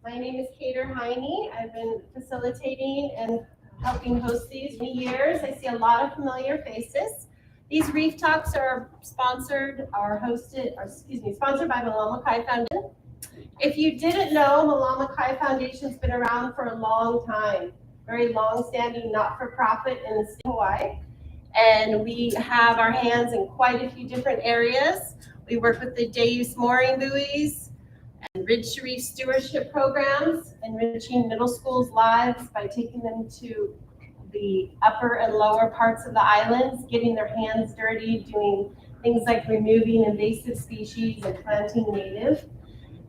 My name is Kater Heine. I've been facilitating and helping host these for years. I see a lot of familiar faces. These Reef Talks are sponsored by Malama Kai Foundation. If you didn't know, Malama Kai Foundation's been around for a long time. Very long-standing not-for-profit in the state of Hawaii. And we have our hands in quite a few different areas. We work with the day-use mooring buoys, and Ridge to Reef stewardship programs, enriching middle schools' lives by taking them to the upper and lower parts of the islands, getting their hands dirty, doing things like removing invasive species and planting native,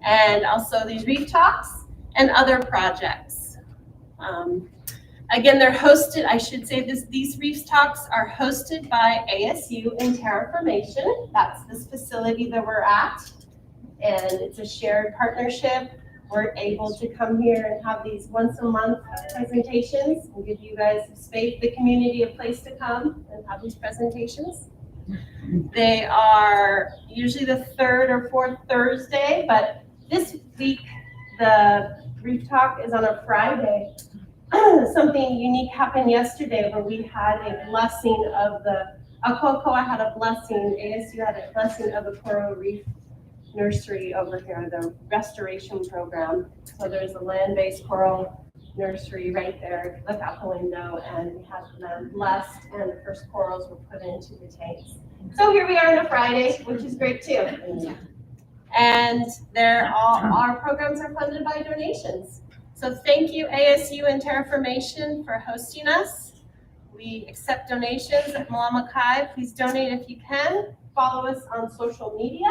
and also these Reef Talks and other projects. Again, they're hosted, I should say these Reef Talks are hosted by ASU and Terraformation. That's this facility that we're at. And it's a shared partnership. We're able to come here and have these once a month presentations and give you guys space, the community, a place to come and have these presentations. They are usually the third or fourth Thursday, but this week the Reef Talk is on a Friday. Something unique happened yesterday where we had a blessing of the Akokoa had a blessing, ASU had a blessing of the coral reef nursery over here, the restoration program. So there's a land-based coral nursery right there. Look out the window, and we had them blessed, and the first corals were put into the tanks. So here we are on a Friday, which is great too. And our programs are funded by donations. So thank you, ASU and Terraformation, for hosting us. We accept donations at Malama Kai. Please donate if you can. Follow us on social media.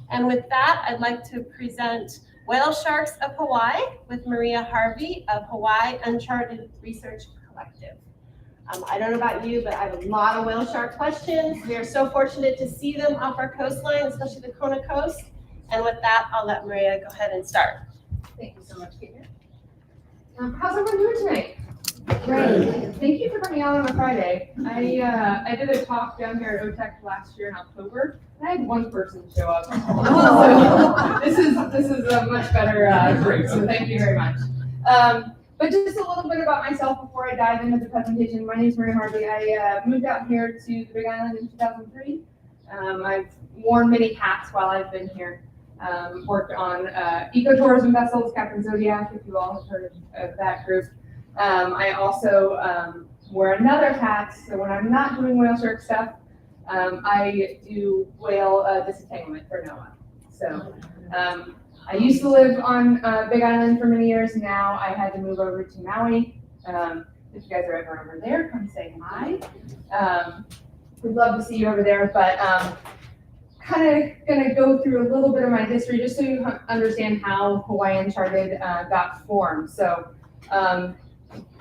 And with that, I'd like to present Whale Sharks of Hawaii with Maria Harvey of Hawaii Uncharted Research Collective. I don't know about you, but I have a lot of whale shark questions. We are so fortunate to see them off our coastline, especially the Kona coast. And with that, I'll let Maria go ahead and start. Thank you so much, Kate. How's everyone doing tonight? Great. Thank you for coming out on a Friday. I did a talk down here at OTEC last year in October. I had one person show up. So this is a much better group. So thank you very much. But just a little bit about myself before I dive into the presentation. My name is Maria Harvey. I moved out here to the Big Island in 2003. I've worn many hats while I've been here. Worked on ecotourism vessels, Captain Zodiac, if you all have heard of that group. I also wear another hat, so when I'm not doing whale shark stuff, I do whale disentanglement for NOAA. So I used to live on Big Island for many years. Now I had to move over to Maui. If you guys are ever over there, come say hi. We'd love to see you over there, but kind of going to go through a little bit of my history just so you understand how Hawaii Uncharted got formed. So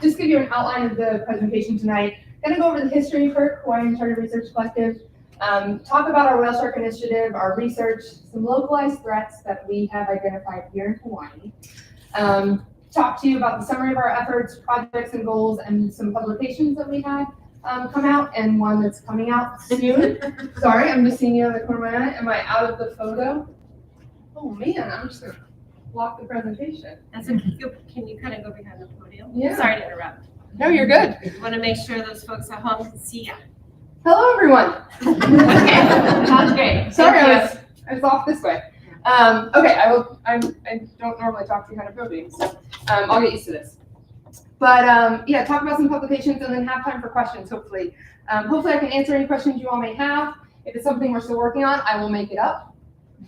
just give you an outline of the presentation tonight. Going to go over the history of HURC, Hawaiian Islands Research Collective, talk about our whale shark initiative, our research, some localized threats that we have identified here in Hawaii, talk to you about the summary of our efforts, projects and goals, and some publications that we had come out, and one that's coming out soon. Sorry, I'm just seeing you on the corner of my eye. Am I out of the photo? Oh man, I'm just going to block the presentation. That's okay. Can you kind of go behind the podium? Yeah. Sorry to interrupt. No, you're good. I want to make sure those folks at home can see you. Hello, everyone. Okay, that's great. Sorry, I was off this way. Okay, I don't normally talk behind a podium, so I'll get used to this. But yeah, talk about some publications and then have time for questions, hopefully. Hopefully I can answer any questions you all may have. If it's something we're still working on, I will make it up.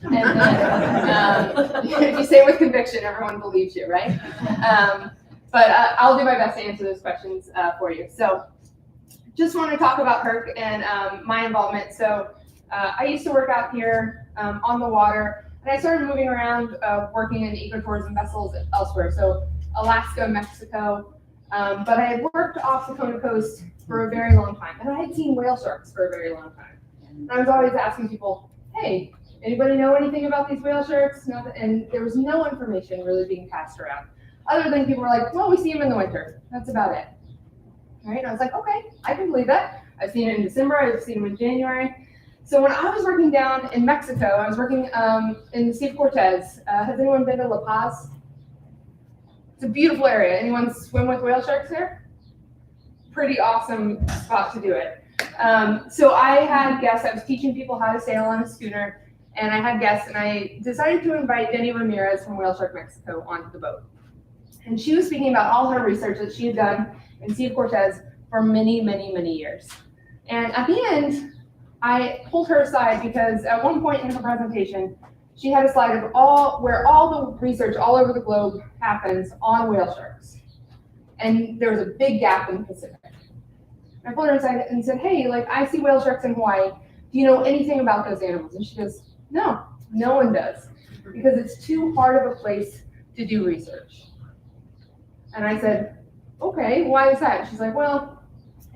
And then if you say it with conviction, everyone believes you, right? But I'll do my best to answer those questions for you. So just want to talk about HURC and my involvement. So I used to work out here on the water, and I started moving around working in ecotourism vessels elsewhere. So Alaska, Mexico, but I had worked off the Kona coast for a very long time, and I had seen whale sharks for a very long time. And I was always asking people, hey, anybody know anything about these whale sharks? And there was no information really being passed around, other than people were like, well, we see them in the winter. That's about it. Right? And I was like, okay, I can believe that. I've seen it in December. I've seen them in January. So when I was working down in Mexico, I was working in the Sea of Cortez. Has anyone been to La Paz? It's a beautiful area. Anyone swim with whale sharks there? Pretty awesome spot to do it. So I had guests. I was teaching people how to sail on a schooner, and I had guests, and I decided to invite Denny Ramirez from Whale Shark Mexico onto the boat. And she was speaking about all her research that she had done in Sea of Cortez for many, many, many years. And at the end, I pulled her aside because at one point in her presentation, she had a slide of where all the research all over the globe happens on whale sharks. And there was a big gap in the Pacific. I pulled her aside and said, hey, like, I see whale sharks in Hawaii. Do you know anything about those animals? And she goes, no, no one does, because it's too hard of a place to do research. And I said, okay, why is that? She's like, well,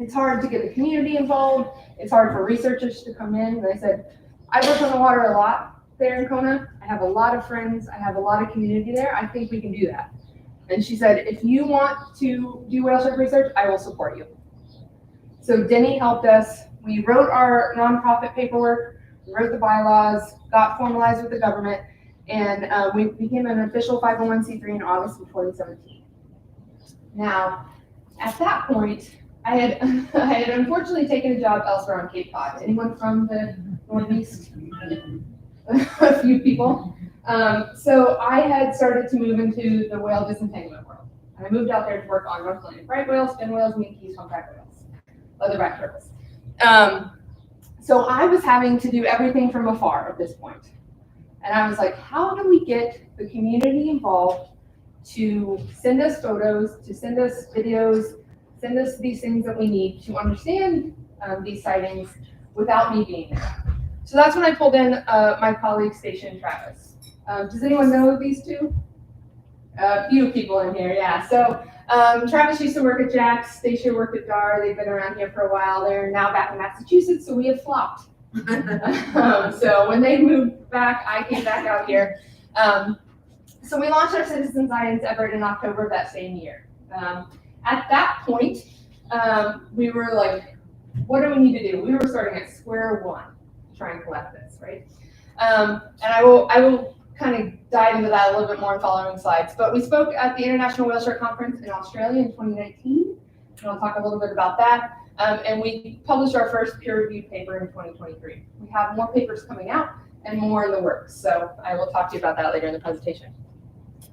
it's hard to get the community involved. It's hard for researchers to come in. And I said, I work on the water a lot there in Kona. I have a lot of friends. I have a lot of community there. I think we can do that. And she said, if you want to do whale shark research, I will support you. So Denny helped us. We wrote our nonprofit paperwork, we wrote the bylaws, got formalized with the government, and we became an official 501c3 in August of 2017. Now, at that point, I had unfortunately taken a job elsewhere on Cape Cod. Anyone from the Northeast? A few people. So I had started to move into the whale disentanglement world. And I moved out there to work on North Atlantic right whales, fin whales, minkies, humpback whales, leatherback turtles. So I was having to do everything from afar at this point. And I was like, how do we get the community involved to send us photos, to send us videos, send us these things that we need to understand these sightings without me being there? So that's when I pulled in my colleague, Station Travis. Does anyone know these two? A few people in here, yeah. So Travis used to work at Jack's, Station worked at DAR. They've been around here for a while. They're now back in Massachusetts, so we have flopped. So when they moved back, I came back out here. So we launched our Citizen Science effort in October of that same year. At that point, we were like, what do we need to do? We were starting at square one to try and collect this, right? And I will kind of dive into that a little bit more in following slides. But we spoke at the International Whale Shark Conference in Australia in 2019, and I'll talk a little bit about that. And we published our first peer-reviewed paper in 2023. We have more papers coming out and more in the works, so I will talk to you about that later in the presentation.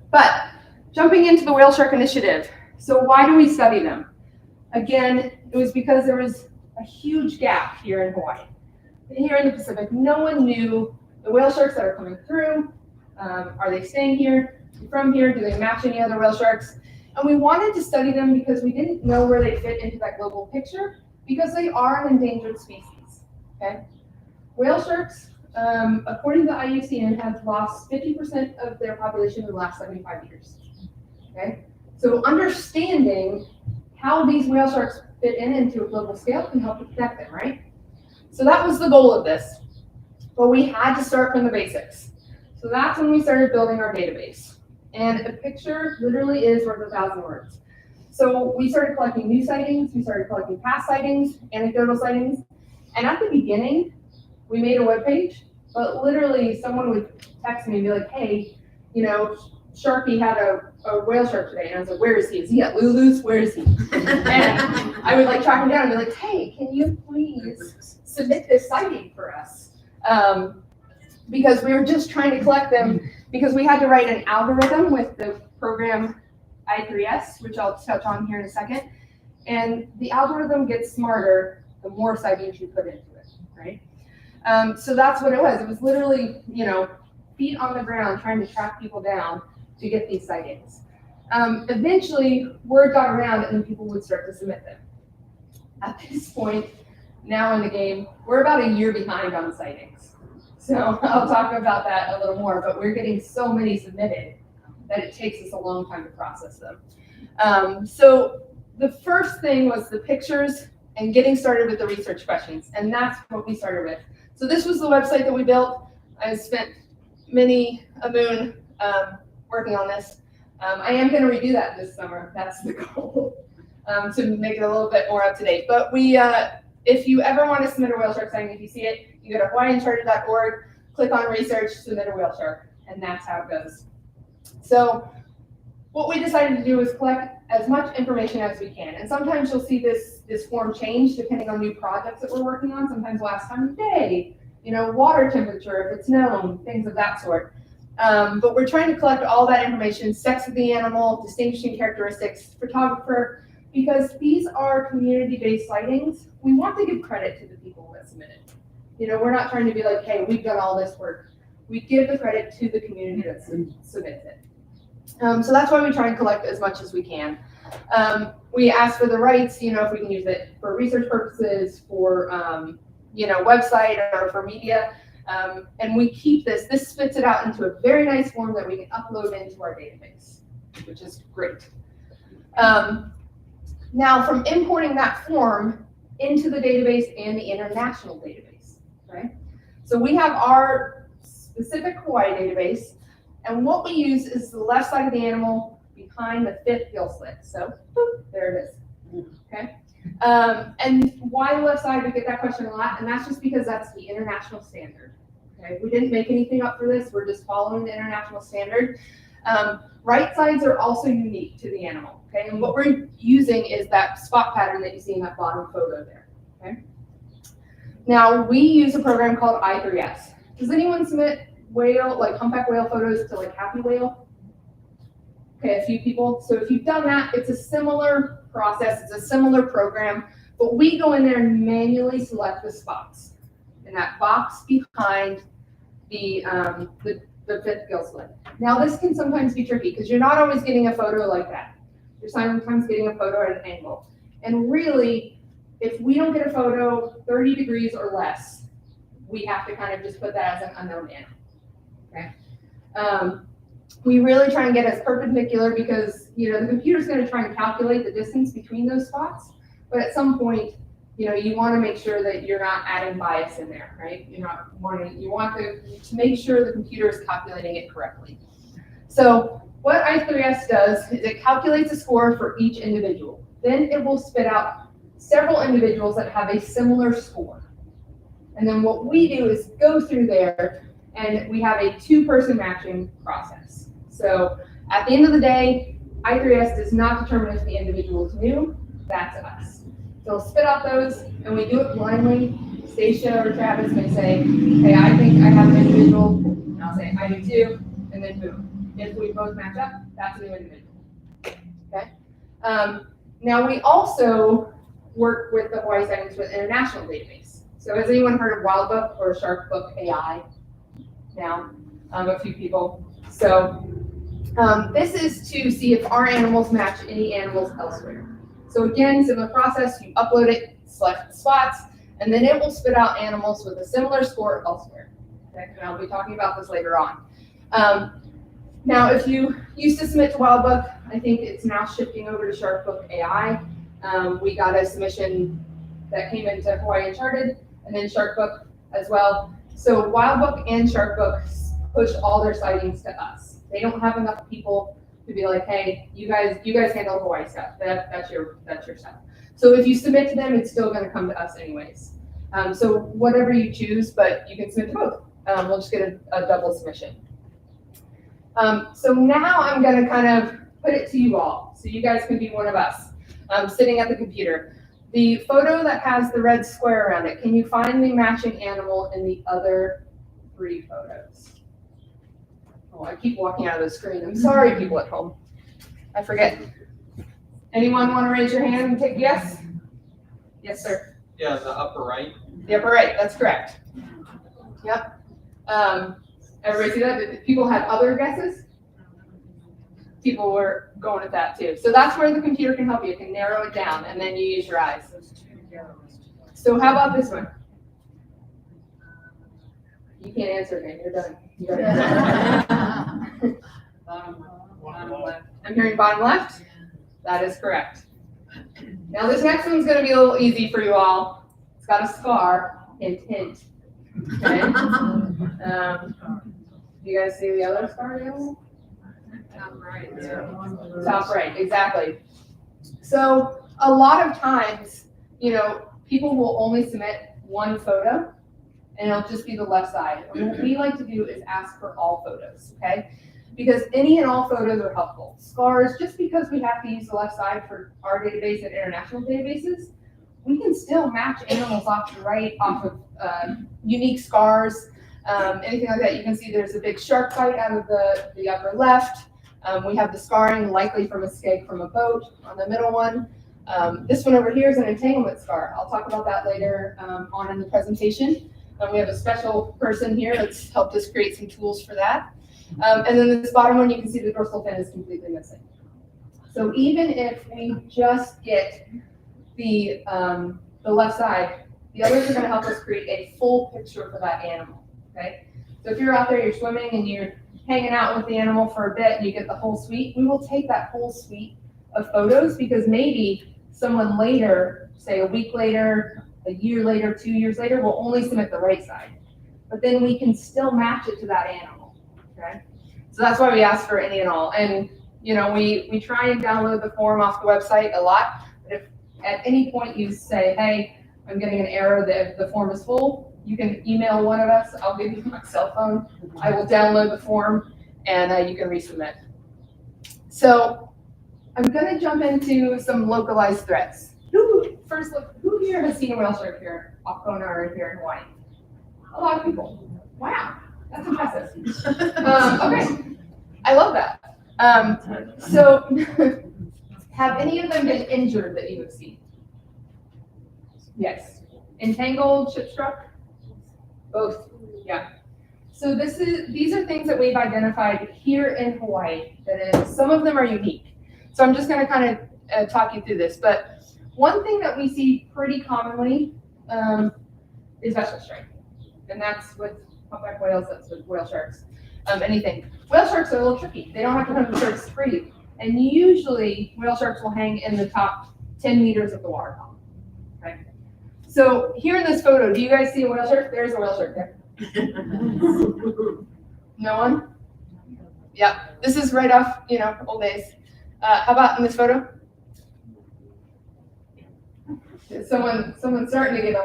But jumping into the Whale Shark Initiative. So why do we study them? Again, it was because there was a huge gap here in Hawaii. Here in the Pacific, no one knew the whale sharks that are coming through. Are they staying here? From here? Do they match any other whale sharks? And we wanted to study them because we didn't know where they fit into that global picture, because they are an endangered species. Okay, whale sharks, according to IUCN, have lost 50% of their population in the last 75 years. Okay, so understanding how these whale sharks fit into a global scale can help to protect them, right? So that was the goal of this, but we had to start from the basics. So that's when we started building our database. And a picture literally is worth 1,000 words. So we started collecting new sightings, we started collecting past sightings, anecdotal sightings. And at the beginning, we made a webpage, but literally someone would text me and be like, hey, you know, Sharky had a whale shark today. And I was like, where is he? Is he at Lulu's? Where is he? And I would like track him down and be like, hey, can you please submit this sighting for us? Because we were just trying to collect them, because we had to write an algorithm with the program I3S, which I'll touch on here in a second. And the algorithm gets smarter the more sightings you put into it, right? So that's what it was. It was literally, you know, feet on the ground trying to track people down to get these sightings. Eventually, word got around and people would start to submit them. At this point, now in the game, we're about a year behind on sightings. So I'll talk about that a little more, but we're getting so many submitted that it takes us a long time to process them. So the first thing was the pictures and getting started with the research questions, and that's what we started with. So this was the website that we built. I spent many a moon working on this. I am going to redo that this summer. That's the goal, to make it a little bit more up to date. But we, if you ever want to submit a whale shark sighting, if you see it, you go to hawaiiancharted.org, click on research, submit a whale shark, and that's how it goes. So what we decided to do is collect as much information as we can. And sometimes you'll see this form change depending on new projects that we're working on. Sometimes last time of day, water temperature, if it's known, things of that sort. But we're trying to collect all that information, sex of the animal, distinguishing characteristics, photographer, because these are community-based sightings. We want to give credit to the people that submitted. We're not trying to be like, hey, we've done all this work. We give the credit to the community that submits it. So that's why we try and collect as much as we can. We ask for the rights, if we can use it for research purposes, for, website or for media. And we keep this spits it out into a very nice form that we can upload into our database, which is great. Now, from importing that form into the database and the international database, right? So we have our specific Hawaii database, and what we use is the left side of the animal behind the fifth gill slit. So, boop, there it is, okay? And why the left side? We get that question a lot, and that's just because that's the international standard, okay? We didn't make anything up for this, we're just following the international standard. Right sides are also unique to the animal, okay? And what we're using is that spot pattern that you see in that bottom photo there, okay? Now, we use a program called I3S. Does anyone submit whale, like humpback whale photos to like happy whale? Okay, a few people. So if you've done that, it's a similar process, it's a similar program, but we go in there and manually select the spots in that box behind the fifth gill slit. Now this can sometimes be tricky because you're not always getting a photo like that. You're sometimes getting a photo at an angle. And really, if we don't get a photo 30 degrees or less, we have to kind of just put that as an unknown animal, okay? We really try and get as perpendicular because, the computer's gonna try and calculate the distance between those spots, but at some point, you wanna make sure that you're not adding bias in there, right? You want to make sure the computer is calculating it correctly. So what I3S does is it calculates a score for each individual. Then it will spit out several individuals that have a similar score. And then what we do is go through there and we have a 2-person matching process. So at the end of the day, I3S does not determine if the individual is new, that's us. So we'll spit out those and we do it blindly. Stacia or Travis may say, hey, I think I have an individual, and I'll say, I do too, and then boom. If we both match up, that's a new individual, okay? Now we also work with the Hawaii Sightings with International Database. So has anyone heard of WildBook or SharkBook AI? Now, a few people. So this is to see if our animals match any animals elsewhere. So again, similar process, you upload it, select the spots, and then it will spit out animals with a similar score elsewhere. Okay, and I'll be talking about this later on. Now, if you used to submit to WildBook, I think it's now shifting over to SharkBook AI. We got a submission that came into Hawaii Uncharted, and then SharkBook as well. So WildBook and SharkBook push all their sightings to us. They don't have enough people to be like, hey, you guys handle Hawaii stuff. That's your stuff. So if you submit to them, it's still going to come to us anyways. So whatever you choose, but you can submit to both. We'll just get a double submission. So now I'm going to kind of put it to you all, so you guys can be one of us sitting at the computer. The photo that has the red square around it, can you find the matching animal in the other 3 photos? Oh, I keep walking out of the screen. I'm sorry, people at home. I forget. Anyone want to raise your hand and take yes? Yes, sir. Yeah, the upper right. The upper right, that's correct. Yep. Everybody see that? Did people have other guesses? People were going at that too. So that's where the computer can help you. It can narrow it down, and then you use your eyes. So how about this one? You can't answer again. You're done. You're done. Bottom left. I'm hearing bottom left. That is correct. Now this next one's going to be a little easy for you all. It's got a scar. Hint, hint. Okay. You guys see the other scar now? Top right. Yeah. Top right, exactly. So a lot of times, people will only submit one photo, and it'll just be the left side. And what we like to do is ask for all photos, okay? because any and all photos are helpful. Scars, just because we have to use the left side for our database and international databases, we can still match animals off to right, off of unique scars, anything like that. You can see there's a big shark bite out of the upper left. We have the scarring likely from a skeg from a boat on the middle one. This one over here is an entanglement scar. I'll talk about that later on in the presentation. We have a special person here that's helped us create some tools for that. And then this bottom one, you can see the dorsal fin is completely missing. So even if we just get the left side, the others are going to help us create a full picture for that animal. Okay. So if you're out there, you're swimming and you're hanging out with the animal for a bit and you get the whole suite, we will take that whole suite of photos because maybe someone later, say a week later, a year later, 2 years later, will only submit the right side. But then we can still match it to that animal. Okay. So that's why we ask for any and all. And you know, we try and download the form off the website a lot. But if at any point you say, hey, I'm getting an error that the form is full, you can email one of us. I'll give you my cell phone. I will download the form and you can resubmit. So I'm going to jump into some localized threats. Who here has seen a whale shark here off Kona or here in Hawaii? A lot of people. Wow, that's impressive. Okay, I love that. So have any of them been injured that you have seen? Yes. Entangled, ship struck? Both, yeah. So these are things that we've identified here in Hawaii. That is, some of them are unique. So I'm just going to kind of talk you through this. But one thing that we see pretty commonly is vessel strike, and that's with humpback whales. That's with whale sharks. Anything. Whale sharks are a little tricky. They don't have to hunt the sharks for you, and usually whale sharks will hang in the top 10 meters of the water column. Okay. So here in this photo, do you guys see a whale shark? There's a whale shark there. No one? Yeah, this is right off, old days. How about in this photo? Someone's starting to get a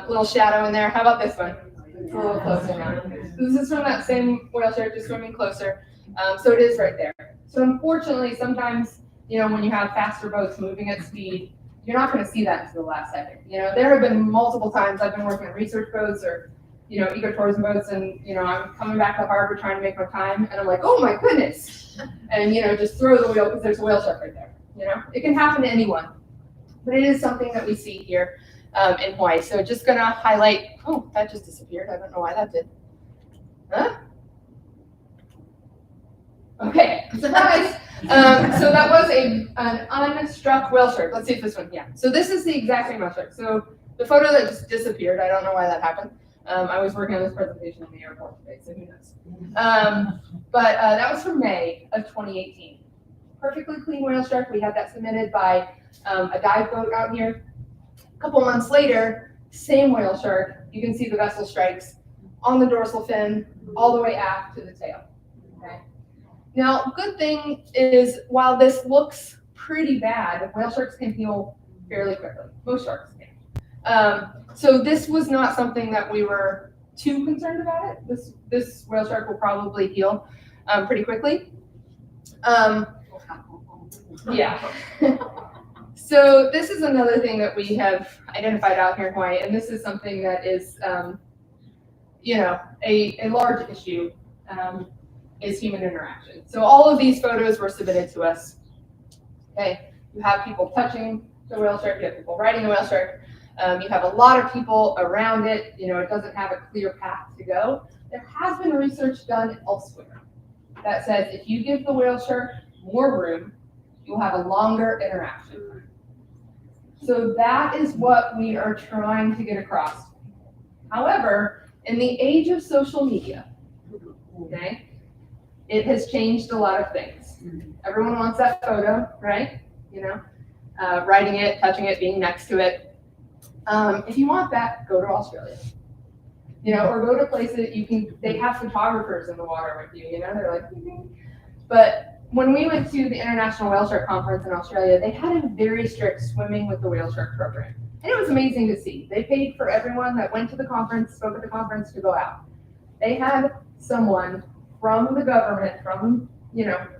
little shadow in there. How about this one? It's a little closer now. This is from that same whale shark, just swimming closer. So it is right there. So unfortunately, sometimes, when you have faster boats moving at speed, you're not going to see that until the last second. There have been multiple times I've been working on research boats or, ecotourism boats, and, I'm coming back to the harbor trying to make my time, and I'm like, oh my goodness. And, just throw the wheel because there's a whale shark right there. It can happen to anyone, but it is something that we see here in Hawaii. So just going to highlight, oh, that just disappeared. I don't know why that did. Huh? Okay, surprise. So that was an unstruck whale shark. Let's see if this one, yeah. So this is the exact same whale shark. So the photo that just disappeared, I don't know why that happened. I was working on this presentation in the airport today, so who knows. But that was from May of 2018. Perfectly clean whale shark. We had that submitted by a dive boat out here. A couple months later, same whale shark. You can see the vessel strikes on the dorsal fin, all the way aft to the tail. Okay. Now, good thing is, while this looks pretty bad, whale sharks can heal fairly quickly. Most sharks can. So this was not something that we were too concerned about it. This whale shark will probably heal pretty quickly. Yeah. So this is another thing that we have identified out here in Hawaii, and this is something that is, a large issue, is human interaction. So all of these photos were submitted to us. Okay, you have people touching the whale shark, you have people riding the whale shark, you have a lot of people around it. It doesn't have a clear path to go. There has been research done elsewhere that says if you give the whale shark more room, you'll have a longer interaction. So that is what we are trying to get across. However, in the age of social media, okay, it has changed a lot of things. Everyone wants that photo, right? Riding it, touching it, being next to it. If you want that, go to Australia. Or go to places they have photographers in the water with you, they're like, but when we went to the International Whale Shark Conference in Australia, they had a very strict swimming with the whale shark program. And it was amazing to see. They paid for everyone that went to the conference, spoke at the conference, to go out. They had someone from the government, from,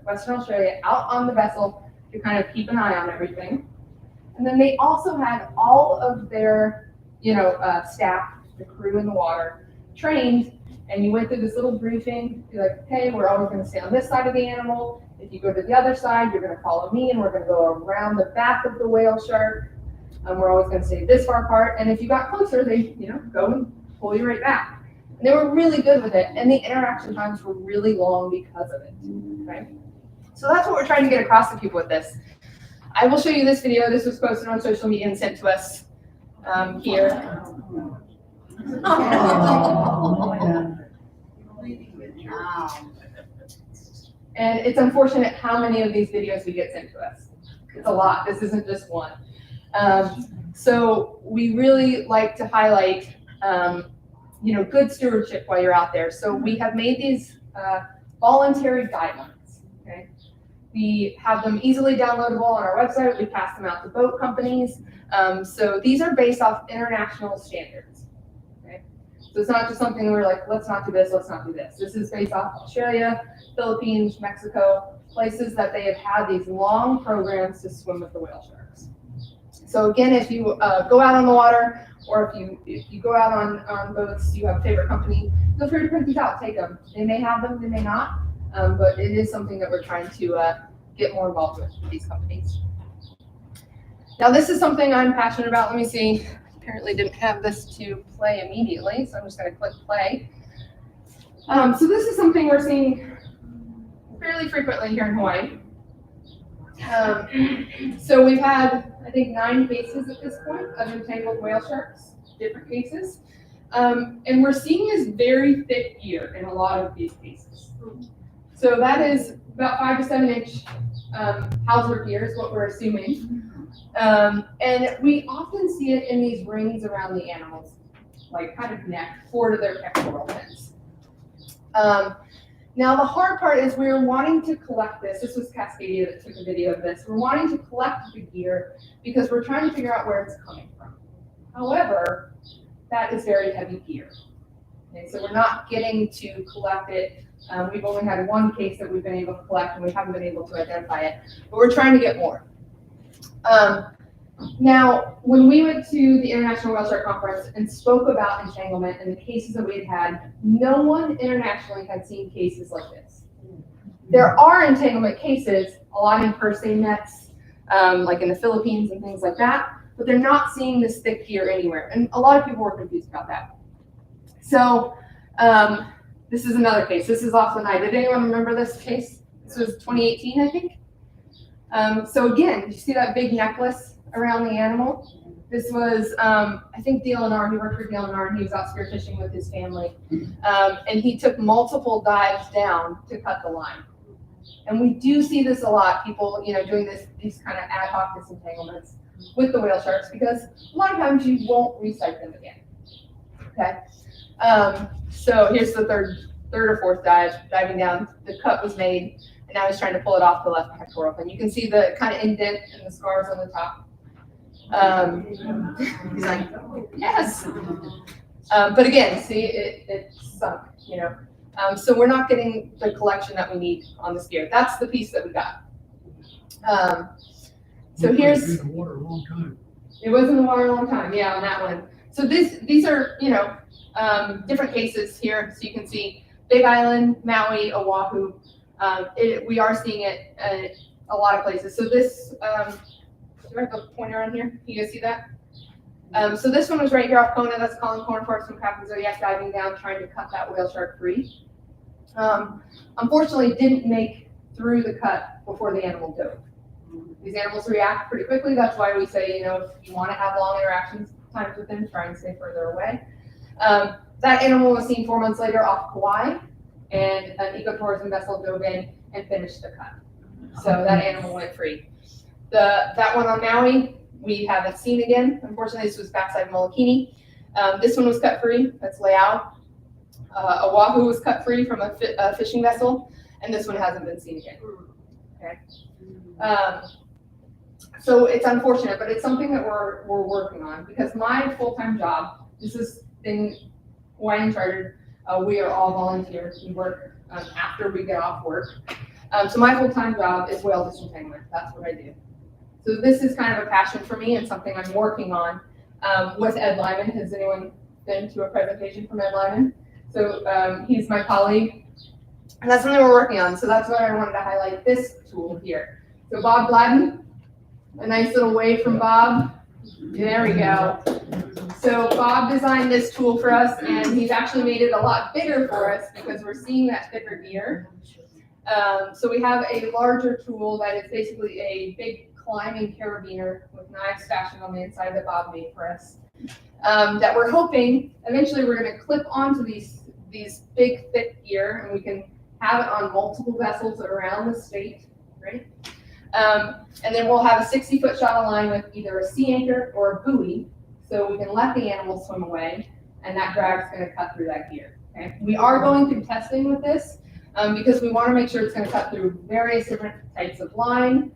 Western Australia, out on the vessel to kind of keep an eye on everything. And then they also had all of their, staff, the crew in the water, trained, and you went through this little briefing. You're like, okay, we're always going to stay on this side of the animal. If you go to the other side, you're going to follow me, and we're going to go around the back of the whale shark. We're always going to stay this far apart. And if you got closer, they, go and pull you right back. And they were really good with it, and the interaction times were really long because of it. Okay, so that's what we're trying to get across to people with this. I will show you this video. This was posted on social media and sent to us here. And it's unfortunate how many of these videos we get sent to us. It's a lot. This isn't just one. So we really like to highlight, good stewardship while you're out there. So we have made these voluntary guidelines. Okay, we have them easily downloadable on our website. We pass them out to boat companies. So these are based off international standards. Okay, so it's not just something we're like, let's not do this, let's not do this. This is based off Australia, Philippines, Mexico, places that they have had these long programs to swim with the whale sharks. So again, if you go out on the water, or if you go out on boats, you have a favorite company, feel free to print these out, take them. They may have them, they may not, but it is something that we're trying to get more involved with these companies. Now this is something I'm passionate about. Let me see, apparently didn't have this to play immediately, so I'm just gonna click play. So this is something we're seeing fairly frequently here in Hawaii. So we've had, I think, 9 cases at this point of entangled whale sharks, different cases. And we're seeing this very thick gear in a lot of these cases. So that is about 5 to 7 inch hauser gear is what we're assuming. And we often see it in these rings around the animals, like kind of neck, forward of their pectoral fins. Now the hard part is we're wanting to collect this. This was Cascadia that took a video of this. We're wanting to collect the gear because we're trying to figure out where it's coming from. However, that is very heavy gear. Okay, so we're not getting to collect it. We've only had 1 case that we've been able to collect, and we haven't been able to identify it, but we're trying to get more. Now, when we went to the International Whale Shark Conference and spoke about entanglement and the cases that we had had, no one internationally had seen cases like this. There are entanglement cases, a lot in per se nets, like in the Philippines and things like that, but they're not seeing this thick gear anywhere. And a lot of people were confused about that. So this is another case. This is off the night. Did anyone remember this case? This was 2018, I think. So again, you see that big necklace around the animal? This was, I think DLNR, he worked for DLNR, and he was out spearfishing with his family. And he took multiple dives down to cut the line. And we do see this a lot, people, doing these kind of ad hoc disentanglements with the whale sharks, because a lot of times you won't resight them again. Okay. So here's the third or fourth diving down. The cut was made, and now he's trying to pull it off the left pectoral fin. You can see the kind of indent and the scars on the top. He's like, yes. But again, see, it sunk, so we're not getting the collection that we need on this gear. That's the piece that we got. So here's. In the water a long time. It was in the water a long time, yeah, on that one. So these are, different cases here. So you can see Big Island, Maui, Oahu. We are seeing it at a lot of places. So this, do I have a pointer on here? Can you guys see that? So this one was right here off Kona. That's Colin Cornforth from Captain Zodiac diving down, trying to cut that whale shark free. Unfortunately, didn't make through the cut before the animal dove. These animals react pretty quickly. That's why we say, if you want to have long interactions times with them, try and stay further away. That animal was seen 4 months later off Kauai, and an ecotourism vessel dove in and finished the cut. So that animal went free. That one on Maui, we haven't seen again. Unfortunately, this was backside Molokini. This one was cut free. That's Leao. Oahu was cut free from a fishing vessel, and this one hasn't been seen again. Okay. So it's unfortunate, but it's something that we're working on, because my full-time job, this is in Hawaiian Chartered, we are all volunteers. We work after we get off work. So my full-time job is whale disentanglement. That's what I do. So this is kind of a passion for me and something I'm working on with Ed Lyman. Has anyone been to a presentation from Ed Lyman? So he's my colleague, and that's something we're working on. So that's why I wanted to highlight this tool here. So Bob Gladden, a nice little wave from Bob. There we go. So Bob designed this tool for us, and he's actually made it a lot bigger for us because we're seeing that thicker gear. So we have a larger tool that is basically a big climbing carabiner with knives fashioned on the inside that Bob made for us. That we're hoping eventually we're going to clip onto these big thick gear, and we can have it on multiple vessels around the state, right? And then we'll have a 60-foot shot of line with either a sea anchor or a buoy, so we can let the animals swim away, and that drag's going to cut through that gear. Okay? We are going through testing with this because we want to make sure it's going to cut through various different types of line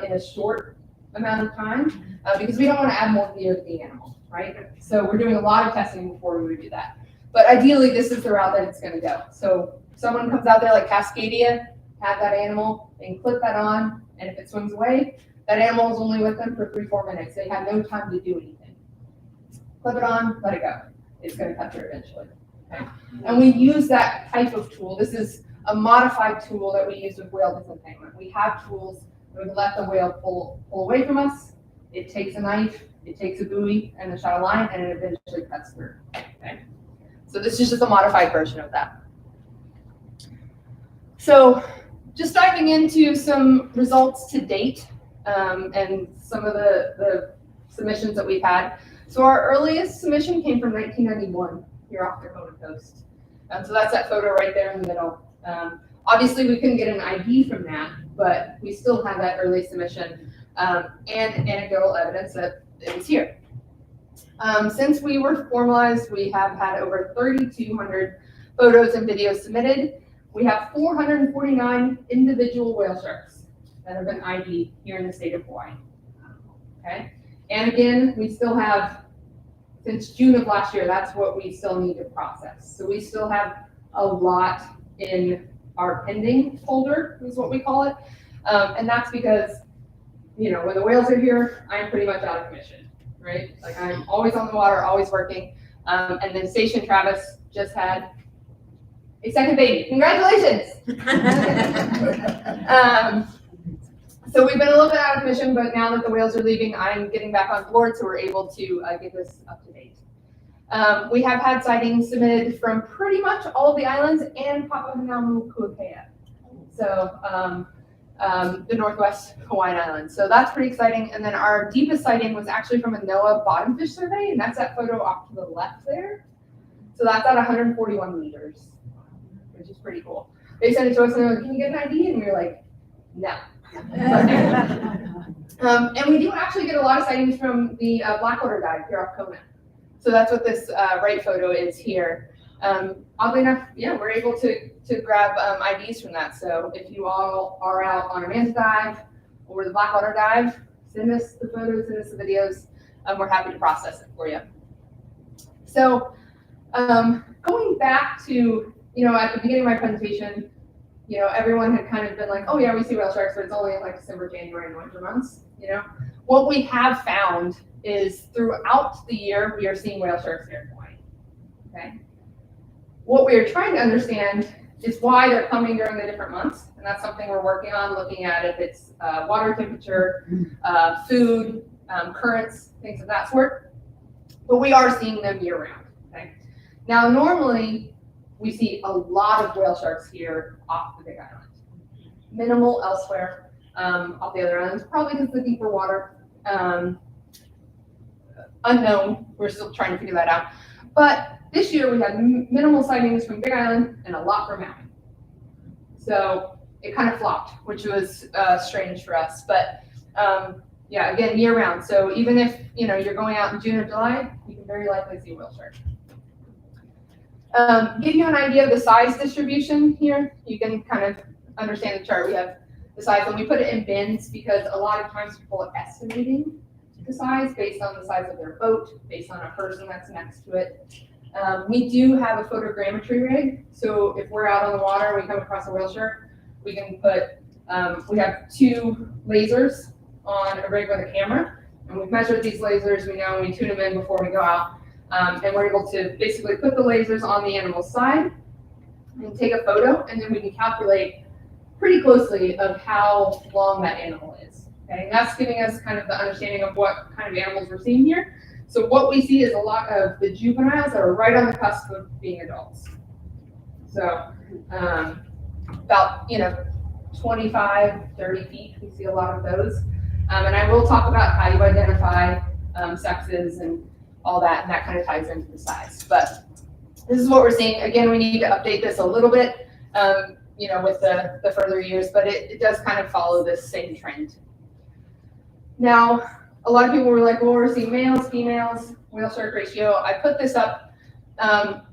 in a short amount of time because we don't want to add more gear to the animal, right? So we're doing a lot of testing before we would do that. But ideally, this is the route that it's going to go. So if someone comes out there like Cascadia, have that animal, they can clip that on, and if it swims away, that animal is only with them for 3-4 minutes. They have no time to do anything. Clip it on, let it go. It's going to cut through eventually. Okay? And we use that type of tool. This is a modified tool that we use with whale disentanglement. We have tools that we let the whale pull away from us. It takes a knife, it takes a buoy and a shot of line, and it eventually cuts through. Okay? So this is just a modified version of that. So just diving into some results to date and some of the submissions that we've had. So our earliest submission came from 1991 here off the Kona coast. So that's that photo right there in the middle. Obviously, we couldn't get an ID from that, but we still have that early submission and anecdotal evidence that it was here. Since we were formalized, we have had over 3,200 photos and videos submitted. We have 449 individual whale sharks that have been ID'd here in the state of Hawaii. Okay, and again, we still have, since June of last year, that's what we still need to process. So we still have a lot in our pending folder, is what we call it. And that's because, you know, when the whales are here, I'm pretty much out of commission, right? Like I'm always on the water, always working. And then Station Travis just had a second baby. Congratulations! So we've been a little bit out of commission, but now that the whales are leaving, I'm getting back on board, so we're able to get this up to date. We have had sightings submitted from pretty much all of the islands and Papahānaumokuākea, so the Northwest Hawaiian Islands. So that's pretty exciting. And then our deepest sighting was actually from a NOAA bottom fish survey, and that's that photo off to the left there. So that's at 141 meters, which is pretty cool. They sent it to us and they're like, "Can you get an ID?" And we were like, "No." And we do actually get a lot of sightings from the Blackwater dive here off Kona. So that's what this right photo is here. Oddly enough, yeah, we're able to grab IDs from that. So if you all are out on a man's dive or the Blackwater dive, send us the photos, send us the videos. We're happy to process it for you. So going back to, you know, at the beginning of my presentation, you know, everyone had kind of been like, "Oh yeah, we see whale sharks, but it's only in like December, January, and winter months." You know, what we have found is throughout the year we are seeing whale sharks here in Hawaii. Okay. What we are trying to understand is why they're coming during the different months, and that's something we're working on, looking at if it's water temperature, food, currents, things of that sort. But we are seeing them year round. Okay. Now, normally we see a lot of whale sharks here off the Big Island. Minimal elsewhere off the other islands, probably because the deeper water. Unknown, we're still trying to figure that out. But this year we had minimal sightings from Big Island and a lot from Maui. So it kind of flopped, which was strange for us. But yeah, again, year round. So even if, you know, you're going out in June or July, you can very likely see a whale shark. Give you an idea of the size distribution here. You can kind of understand the chart. We have the size, and we put it in bins because a lot of times people are estimating the size based on the size of their boat, based on a person that's next to it. We do have a photogrammetry rig, so if we're out on the water, we come across a whale shark, we can put, we have 2 lasers on a rig with a camera, and we've measured these lasers, we know, and we tune them in before we go out, and we're able to basically put the lasers on the animal's side and take a photo, and then we can calculate pretty closely of how long that animal is. Okay, and that's giving us kind of the understanding of what kind of animals we're seeing here. So what we see is a lot of the juveniles that are right on the cusp of being adults. So about 25, 30 feet, we see a lot of those. And I will talk about how you identify sexes and all that, and that kind of ties into the size. But this is what we're seeing. Again, we need to update this a little bit, with the further years, but it does kind of follow this same trend. Now, a lot of people were like, well, we're seeing males, females, whale shark ratio. I put this up,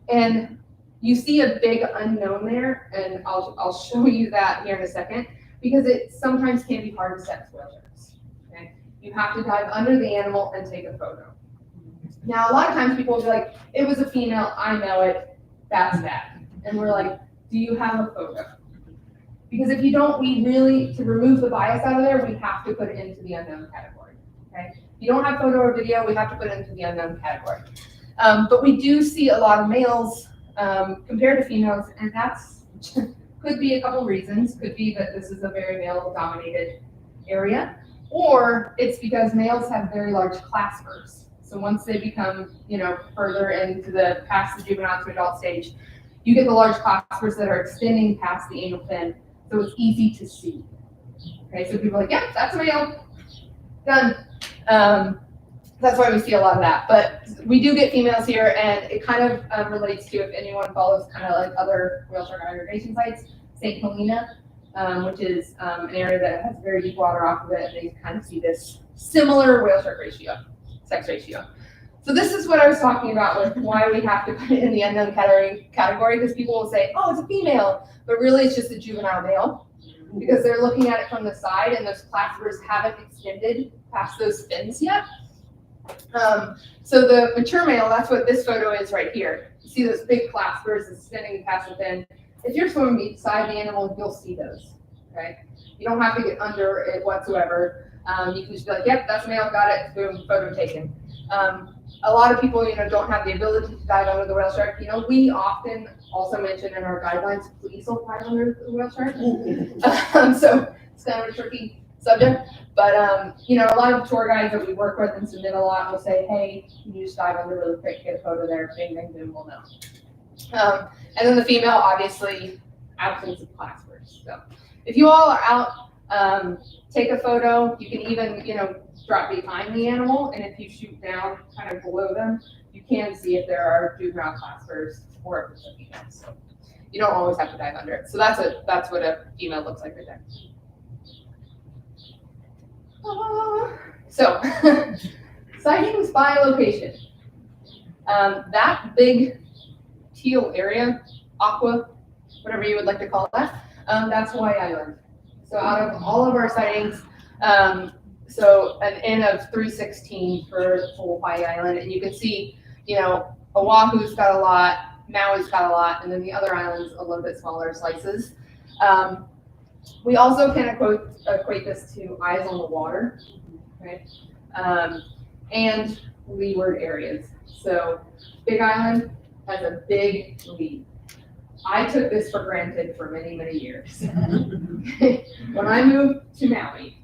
and you see a big unknown there, and I'll show you that here in a second, because it sometimes can be hard to sex whale sharks. Okay? You have to dive under the animal and take a photo. Now, a lot of times people will be like, it was a female, I know it, that's that. And we're like, do you have a photo? Because if you don't, we really, to remove the bias out of there, we have to put it into the unknown category. Okay? If you don't have photo or video, we have to put it into the unknown category. But we do see a lot of males compared to females, and that's could be a couple reasons. Could be that this is a very male-dominated area, or it's because males have very large claspers. So once they become, further into the past the juvenile to adult stage, you get the large claspers that are extending past the anal fin, so it's easy to see. Okay, so people are like, yep, that's a male, done. That's why we see a lot of that. But we do get females here, and it kind of relates to, if anyone follows kind of like other whale shark aggregation sites, St. Helena, which is an area that has very deep water off of it, and they kind of see this similar whale shark ratio, sex ratio. So this is what I was talking about with why we have to put it in the unknown category, because people will say, oh, it's a female, but really it's just a juvenile male, because they're looking at it from the side, and those claspers haven't extended past those fins yet. So the mature male, that's what this photo is right here. You see those big claspers extending past the fin. If you're swimming beside the animal, you'll see those, okay? You don't have to get under it whatsoever. You can just be like, yep, that's a male, got it, boom, photo taken. A lot of people, don't have the ability to dive under the whale shark. We often also mention in our guidelines, please don't dive under the whale shark. So it's kind of a tricky subject. But, a lot of tour guides that we work with and submit a lot will say, hey, you just dive under really quick, get a photo there, bing, bing, boom, we'll know. And then the female, obviously, absence of claspers. So if you all are out, take a photo. You can even, drop behind the animal, and if you shoot down kind of below them, you can see if there are juvenile claspers or if it's a female. So you don't always have to dive under it. So that's what a female looks like right there. So sightings by location. That big teal area, aqua, whatever you would like to call that, that's Hawaiian Island. So out of all of our sightings, so an N of 316 for whole Hawaiian Island, and you can see, Oahu's got a lot, Maui's got a lot, and then the other islands a little bit smaller slices. We also can equate this to eyes on the water, right? And leeward areas. So Big Island has a big lead. I took this for granted for many, many years. When I moved to Maui,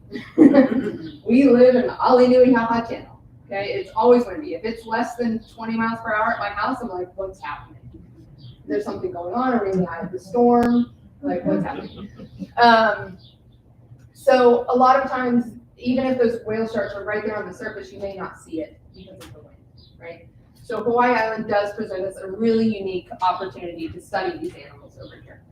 we live in the Aliniuihaha Channel. Okay, it's always going to be. If it's less than 20 miles per hour at my house, I'm like, what's happening? There's something going on. Are we in the eye of the storm? Like, what's happening? So a lot of times, even if those whale sharks are right there on the surface, you may not see it because of the wind, right? So Hawaii Island does present us a really unique opportunity to study these animals over here.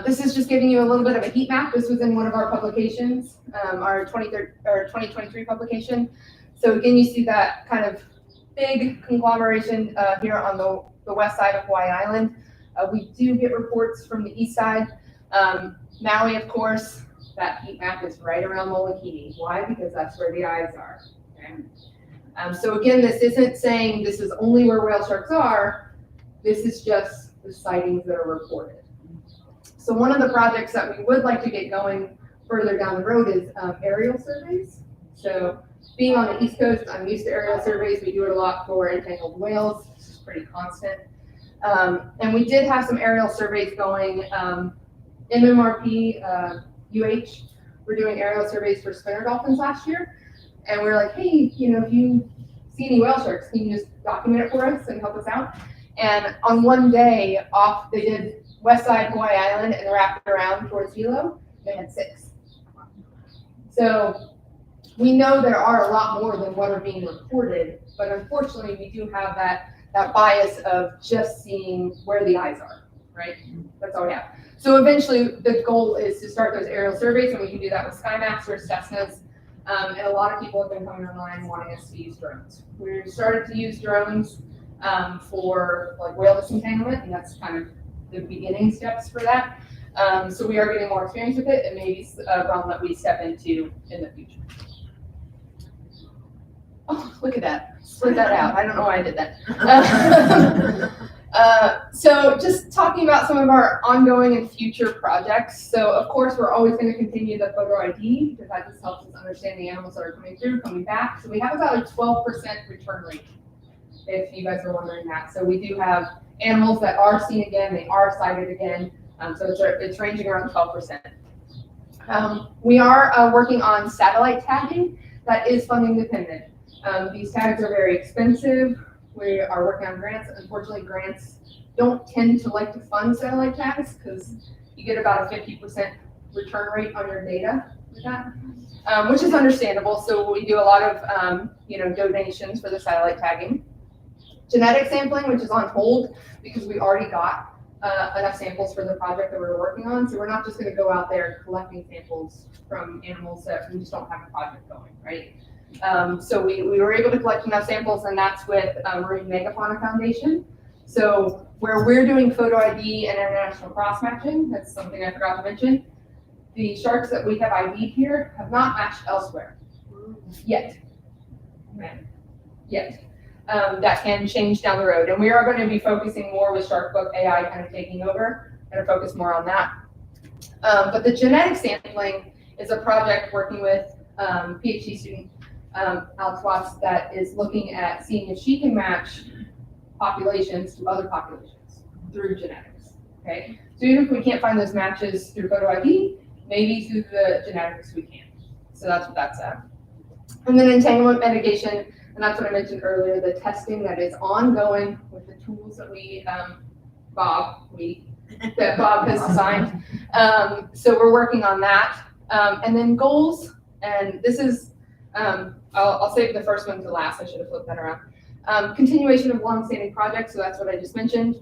This is just giving you a little bit of a heat map. This was in one of our publications, our 2023 publication. So again, you see that kind of big conglomeration here on the west side of Hawaii Island. We do get reports from the east side. Maui, of course, that heat map is right around Molokini. Why? Because that's where the eyes are. Okay? So again, this isn't saying this is only where whale sharks are. This is just the sightings that are reported. So one of the projects that we would like to get going further down the road is aerial surveys. So being on the East Coast, I'm used to aerial surveys. We do it a lot for entangled whales. It's pretty constant. And we did have some aerial surveys going. MMRP, UH, we're doing aerial surveys for spinner dolphins last year. And we're like, hey, you know, if you see any whale sharks, can you just document it for us and help us out? And on one day off, they did west side Hawaiian Island and wrapped it around towards Hilo. They had 6. So we know there are a lot more than what are being reported, but unfortunately we do have that bias of just seeing where the eyes are, right? That's all we have. So eventually the goal is to start those aerial surveys, and we can do that with SkyMaps or Cessnas. And a lot of people have been coming online wanting us to use drones. We started to use drones for like whale disentanglement, and that's kind of the beginning steps for that. So we are getting more experience with it, and maybe a realm that we step into in the future. Oh, look at that. Split that out. I don't know why I did that. So just talking about some of our ongoing and future projects. So of course, we're always going to continue the photo ID because that just helps us understand the animals that are coming through, coming back. So we have about a 12% return rate, if you guys are wondering that. So we do have animals that are seen again, they are sighted again. So it's ranging around 12%. We are working on satellite tagging that is funding dependent. These tags are very expensive. We are working on grants. Unfortunately, grants don't tend to like to fund satellite tags because you get about a 50% return rate on your data with that, which is understandable. So we do a lot of donations for the satellite tagging. Genetic sampling, which is on hold because we already got enough samples for the project that we were working on. So we're not just going to go out there collecting samples from animals that we just don't have a project going, right? So we were able to collect enough samples, and that's with Marine Megafauna Foundation. So where we're doing photo ID and international cross-matching, that's something I forgot to mention, the sharks that we have ID'd here have not matched elsewhere yet. That can change down the road. And we are going to be focusing more with SharkBook AI kind of taking over and focus more on that. But the genetic sampling is a project working with PhD student Alex Watts that is looking at seeing if she can match populations to other populations through genetics, okay? So even if we can't find those matches through photo ID, maybe through the genetics we can. So that's what that's at. And then entanglement mitigation, and that's what I mentioned earlier, the testing that is ongoing with the tools that Bob has designed. So we're working on that. And then goals, and this is, I'll save the first one to last. I should have flipped that around. Continuation of long-standing projects, so that's what I just mentioned.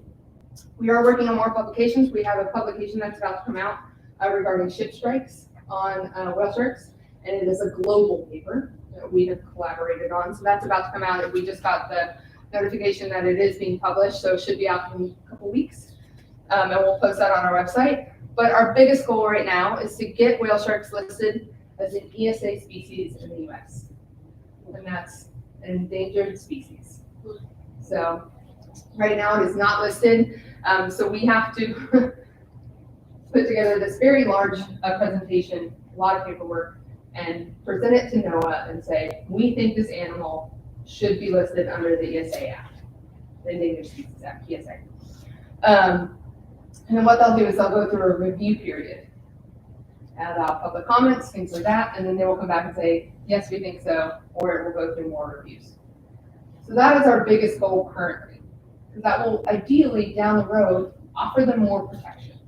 We are working on more publications. We have a publication that's about to come out regarding ship strikes on whale sharks, and it is a global paper that we have collaborated on. So that's about to come out. We just got the notification that it is being published, so it should be out in a couple weeks, and we'll post that on our website. But our biggest goal right now is to get whale sharks listed as an ESA species in the US, and that's an endangered species. So right now it is not listed, so we have to put together this very large presentation, a lot of paperwork, and present it to NOAA and say, we think this animal should be listed under the ESA Act, the Endangered Species Act, ESA. And then what they'll do is they'll go through a review period, allow public comments, things like that, and then they will come back and say, yes, we think so, or it will go through more reviews. So that is our biggest goal currently, because that will ideally down the road offer them more protection,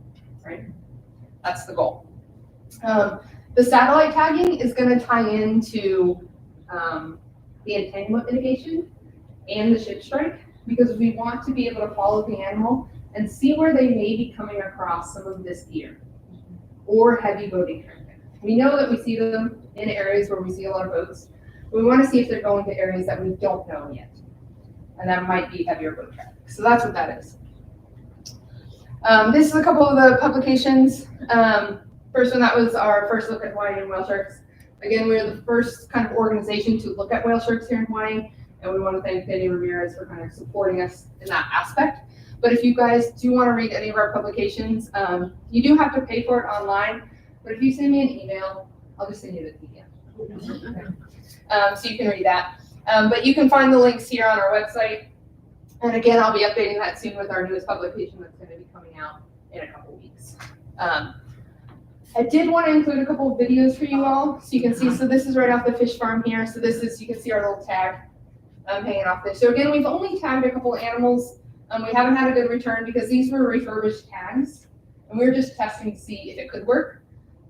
right? That's the goal. The satellite tagging is going to tie into the entanglement mitigation and the ship strike, because we want to be able to follow the animal and see where they may be coming across some of this gear or heavy boating traffic. We know that we see them in areas where we see a lot of boats. We want to see if they're going to areas that we don't know yet, and that might be heavier boat traffic. So that's what that is. This is a couple of the publications. First one, that was our first look at Hawaiian whale sharks Again, we're the first kind of organization to look at whale sharks here in Hawaii, and we want to thank Penny Ramirez for kind of supporting us in that aspect. But if you guys do want to read any of our publications, you do have to pay for it online, but if you send me an email, I'll just send you the PDF. Okay. So you can read that. But you can find the links here on our website. And again, I'll be updating that soon with our newest publication that's going to be coming out in a couple weeks. I did want to include a couple of videos for you all, so you can see. So this is right off the fish farm here. So this is, you can see our little tag hanging off there. So again, we've only tagged a couple of animals. We haven't had a good return because these were refurbished tags, and we were just testing to see if it could work.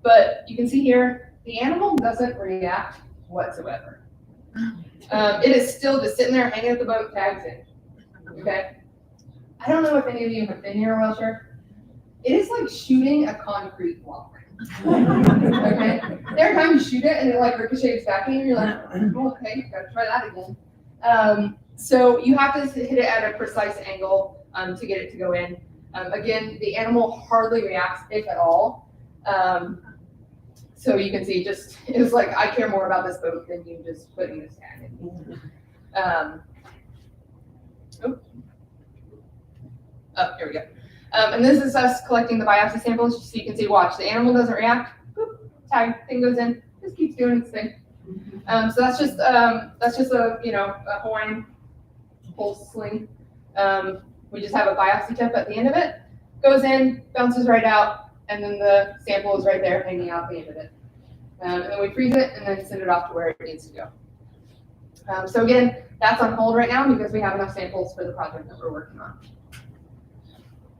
But you can see here, the animal doesn't react whatsoever. It is still just sitting there hanging at the boat, tags in. Okay. I don't know if any of you have been near a whale shark. It is like shooting a concrete block. Okay. There are times you shoot it and it like ricochets back in, and you're like, oh, okay, gotta try that again. So you have to hit it at a precise angle to get it to go in. Again, the animal hardly reacts, if at all. So you can see, just it's like I care more about this boat than you just putting this tag in. Oh, here we go. And this is us collecting the biopsy samples, so you can see, watch, the animal doesn't react, boop, tag, thing goes in, just keeps doing its thing. So that's just a, a Hawaiian pulse sling. We just have a biopsy tip at the end of it, goes in, bounces right out, and then the sample is right there hanging out the end of it. And then we freeze it and then send it off to where it needs to go. So again, that's on hold right now because we have enough samples for the project that we're working on.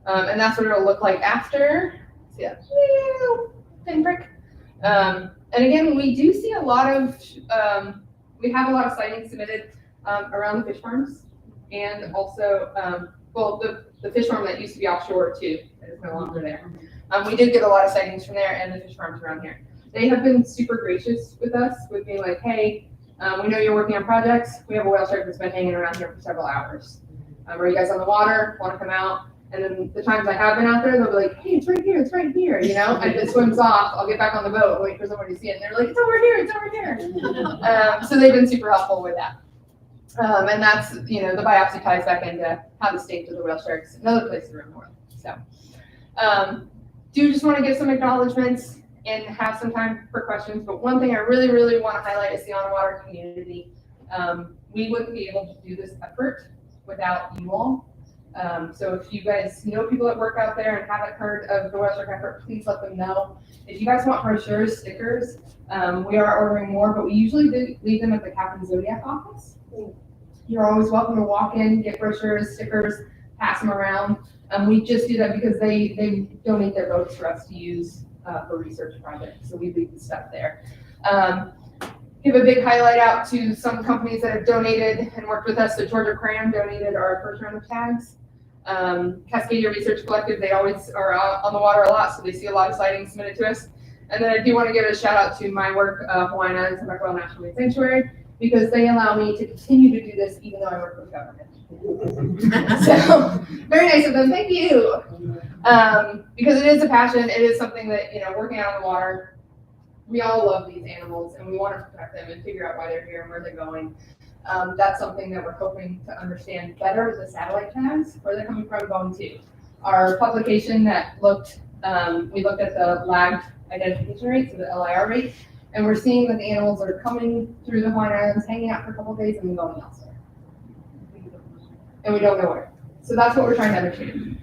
And that's what it'll look like after. See that little pinprick. And again, we do see a lot of, we have a lot of sightings submitted around the fish farms, and also, well, the fish farm that used to be offshore too, that is no longer there. We did get a lot of sightings from there and the fish farms around here. They have been super gracious with us, with being like, hey, we know you're working on projects. We have a whale shark that's been hanging around here for several hours. Are you guys on the water? Want to come out? And then the times I have been out there, they'll be like, hey, it's right here, and it swims off. I'll get back on the boat and wait for somebody to see it. And they're like, it's over here. So they've been super helpful with that. And that's, the biopsy ties back into how the state of the whale sharks in other places around the world. So do just want to give some acknowledgements and have some time for questions. But one thing I really, really want to highlight is the on-water community. We wouldn't be able to do this effort without you all. So if you guys know people that work out there and haven't heard of the whale shark effort, please let them know. If you guys want brochures, stickers, we are ordering more, but we usually do leave them at the Captain Zodiac office. You're always welcome to walk in, get brochures, stickers, pass them around. We just do that because they donate their boats for us to use for research projects, so we leave the stuff there. Give a big highlight out to some companies that have donated and worked with us. So Georgia Cram donated our first round of tags. Cascadia Research Collective, they always are on the water a lot, so they see a lot of sightings submitted to us. And then I do want to give a shout out to my work, Hawaiian Islands and Royal National Marine Sanctuary, because they allow me to continue to do this even though I work for the government. So very nice of them, thank you. Because it is a passion, it is something that, working out on the water, we all love these animals and we want to protect them and figure out why they're here and where they're going. That's something that we're hoping to understand better with the satellite tags, where they're coming from, going to. Our publication that we looked at the lagged identification rate, so the LIR rate, and we're seeing that the animals are coming through the Hawaiian Islands, hanging out for a couple of days, and then going elsewhere. And we don't know where. So that's what we're trying to understand.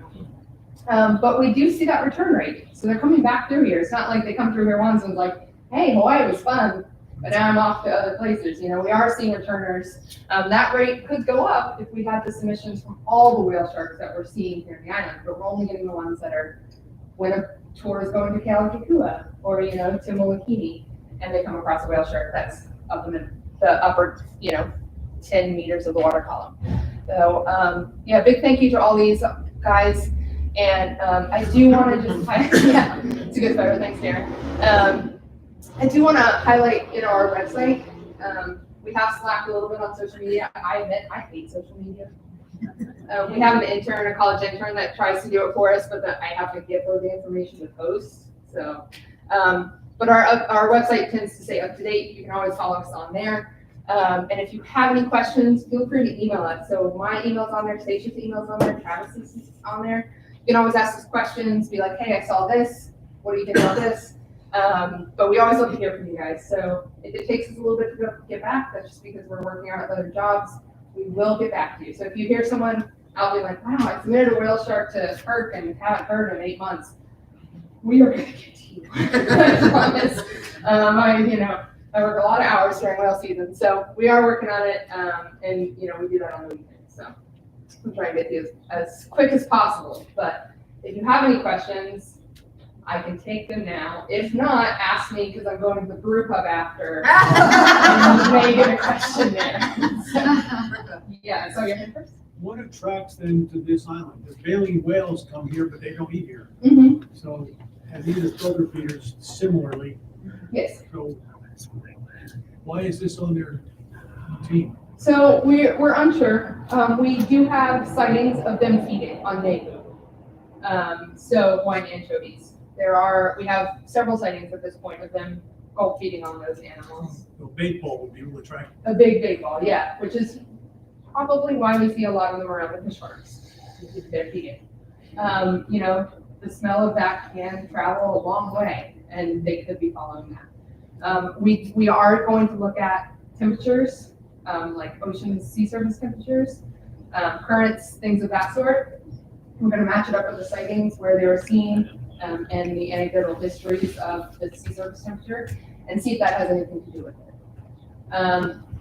But we do see that return rate. So they're coming back through here. It's not like they come through here once and like, hey, Hawaii was fun, but now I'm off to other places. We are seeing returners. That rate could go up if we had the submissions from all the whale sharks that we're seeing here in the island, but we're only getting the ones that are when a tour is going to Kealakekua or, to Molokini, and they come across a whale shark that's up in the upper, 10 meters of the water column. So, big thank you to all these guys. And I do want to just highlight, it's a good photo, thanks, Darren. I do want to highlight, our website. We have slacked a little bit on social media. I admit I hate social media. We have an intern, a college intern, that tries to do it for us, but I have to give her the information to post. So But our website tends to stay up to date. You can always follow us on there. And if you have any questions, feel free to email us. So my email's on there, Stacia's email's on there, Travis's is on there. You can always ask us questions, be like, hey, I saw this. What do you think about this? But we always love to hear from you guys. So if it takes us a little bit to get back, that's just because we're working on other jobs. We will get back to you. So if you hear someone out there like, wow, I submitted a whale shark to HURC and haven't heard in 8 months, we are going to get to you. I promise. I work a lot of hours during whale season, so we are working on it, and we do that on the weekends. So I'm trying to get you as quick as possible. But if you have any questions, I can take them now. If not, ask me because I'm going to the brew pub after. And you may get a question there. Yeah, so you're here first. What attracts them to this island? The baleen whales come here, but they don't eat here. Mm-hmm. So, and these are filter feeders similarly. Yes. So, why is this on their team? So we're unsure. We do have sightings of them feeding on day food. So Hawaiian anchovies. We have several sightings at this point of them gulp feeding on those animals. So bait ball would be real attractive. A big ball, yeah, which is probably why we see a lot of them around with the sharks. They're feeding. The smell of that can travel a long way, and they could be following that. We are going to look at temperatures, like ocean sea surface temperatures, currents, things of that sort. We're going to match it up with the sightings where they were seen, and the anecdotal histories of the sea surface temperature, and see if that has anything to do with it.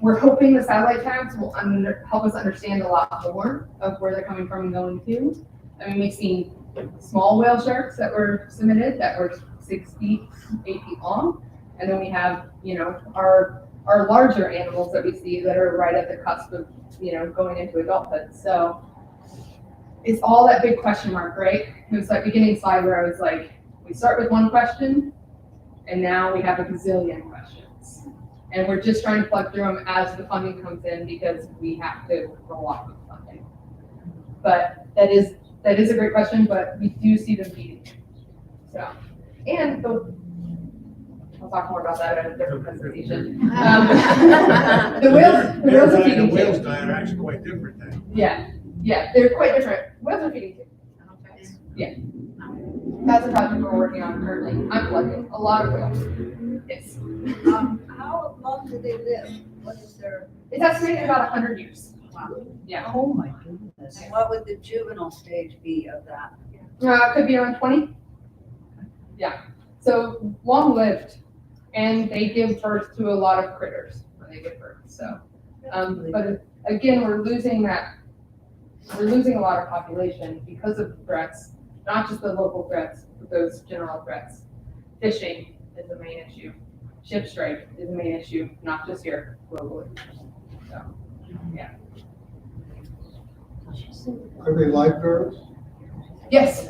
We're hoping the satellite tags will help us understand a lot more of where they're coming from and going to. I mean, we've seen small whale sharks that were submitted that were 6 feet, 8 feet long. And then we have, our larger animals that we see that are right at the cusp of, going into adulthood. So it's all that big question mark, right? It was like beginning slide where I was like, we start with one question and now we have a gazillion questions. And we're just trying to plug through them as the funding comes in because we have to roll off with funding. But that is a great question, but we do see them feeding. So, and I'll talk more about that at a different presentation. The whales are feeding The whales too. diet are actually quite different then. Yeah, they're quite different. Whales are feeding too. Yeah. That's a project we're working on currently. I'm collecting a lot of whales. Yes. How long do they live? What is their? It's estimated about 100 years. Wow. Yeah. Oh my goodness. And what would the juvenile stage be of that? Could be around 20. Yeah. So long-lived, and they give birth to a lot of critters when they give birth. So, but again, we're losing a lot of population because of threats, not just the local threats, but those general threats. Fishing is the main issue. Ship strike is the main issue, not just here, globally. So, yeah. Are they lifeguards? Yes.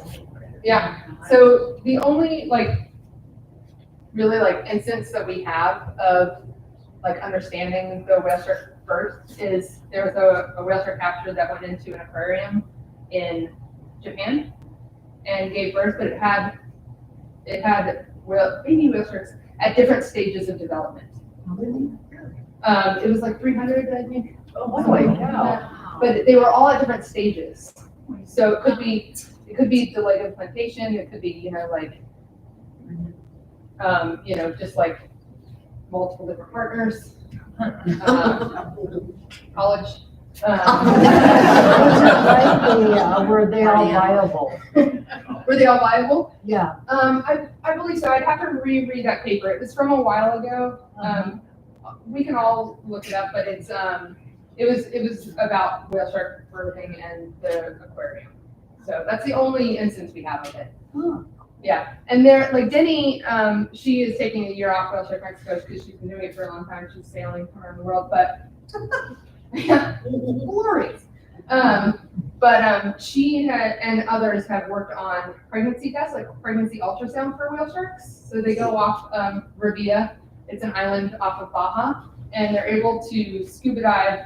Yeah. So the only really instance that we have of understanding the whale shark first is there was a whale shark capture that went into an aquarium in Japan and gave birth, but it had baby whale sharks at different stages of development. It was 300, I think. Oh my God. But they were all at different stages. So it could be delayed implantation. It could be, just multiple different partners, college. Were they all viable? Were they all viable? Yeah. I believe so. I'd have to reread that paper. It was from a while ago. We can all look it up, but it was about whale shark birthing and the aquarium. So that's the only instance we have of it. Huh. Yeah, and there, Denny, she is taking a year off whale shark Mexico because she's been doing it for a long time. She's sailing around the world, but yeah, glorious. But she and others have worked on pregnancy tests, like pregnancy ultrasound for whale sharks. So they go off Revilla. It's an island off of Baja, and they're able to scuba dive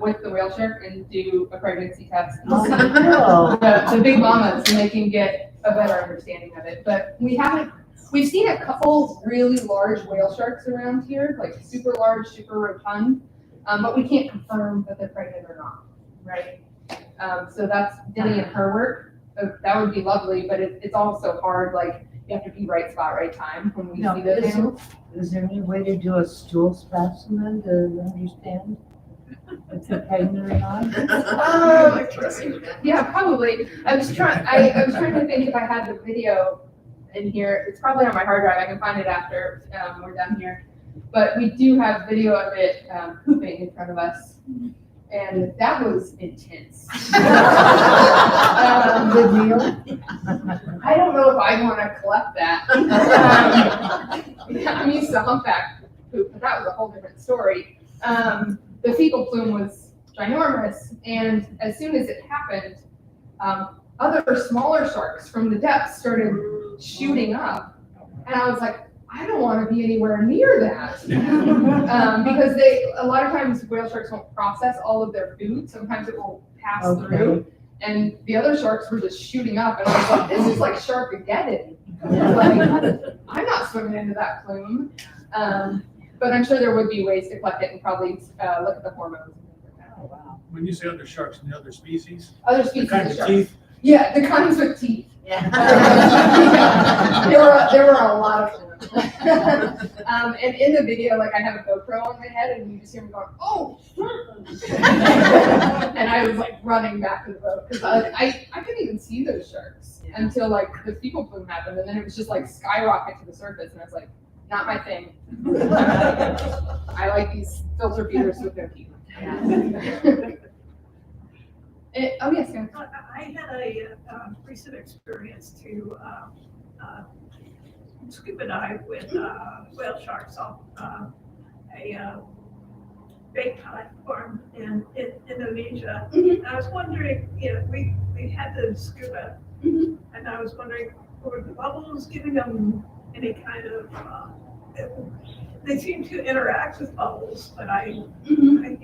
with the whale shark and do a pregnancy test and see the big mamas, and they can get a better understanding of it. But we haven't We've seen a couple really large whale sharks around here, like super large, super rotund, but we can't confirm that they're pregnant or not, right? So that's Denny and her work. That would be lovely, but it's also hard, like, you have to be right spot, right time when we No, see those animals. Is there any way to do a stool specimen to understand if they're pregnant or not? Yeah, probably. I was trying to think if I had the video in here. It's probably on my hard drive. I can find it after we're done here. But we do have video of it pooping in front of us. And that was intense. Good meal? I don't know if I want to collect that. I'm used to humpback poop, but that was a whole different story. The fecal plume was ginormous, and as soon as it happened, other smaller sharks from the depths started shooting up, and I was like, I don't want to be anywhere near that. Because a lot of times whale sharks won't process all of their food. Sometimes it will pass through. And the other sharks were just shooting up. And I was like, this is like Sharkageddon. Like, I'm not swimming into that plume. But I'm sure there would be ways to collect it and probably look at the hormones. Oh, wow. When you say other sharks and the other species, Other the species kinds of of sharks. teeth, Yeah, the kinds with teeth. Yeah. There were a lot of them. And in the video, like I have a GoPro on my head and you just hear me going, oh! And I was like running back to the boat because I couldn't even see those sharks until like the fecal plume happened, and then it was just like skyrocket to the surface, and I was like, not my thing. I like these filter feeders with their teeth. Oh yes, ma'am. I had a recent experience to scuba dive with whale sharks off a bait platform in Indonesia. And I was wondering, we had the scuba, and I was wondering, were the bubbles giving them any kind of, they seem to interact with bubbles, but I didn't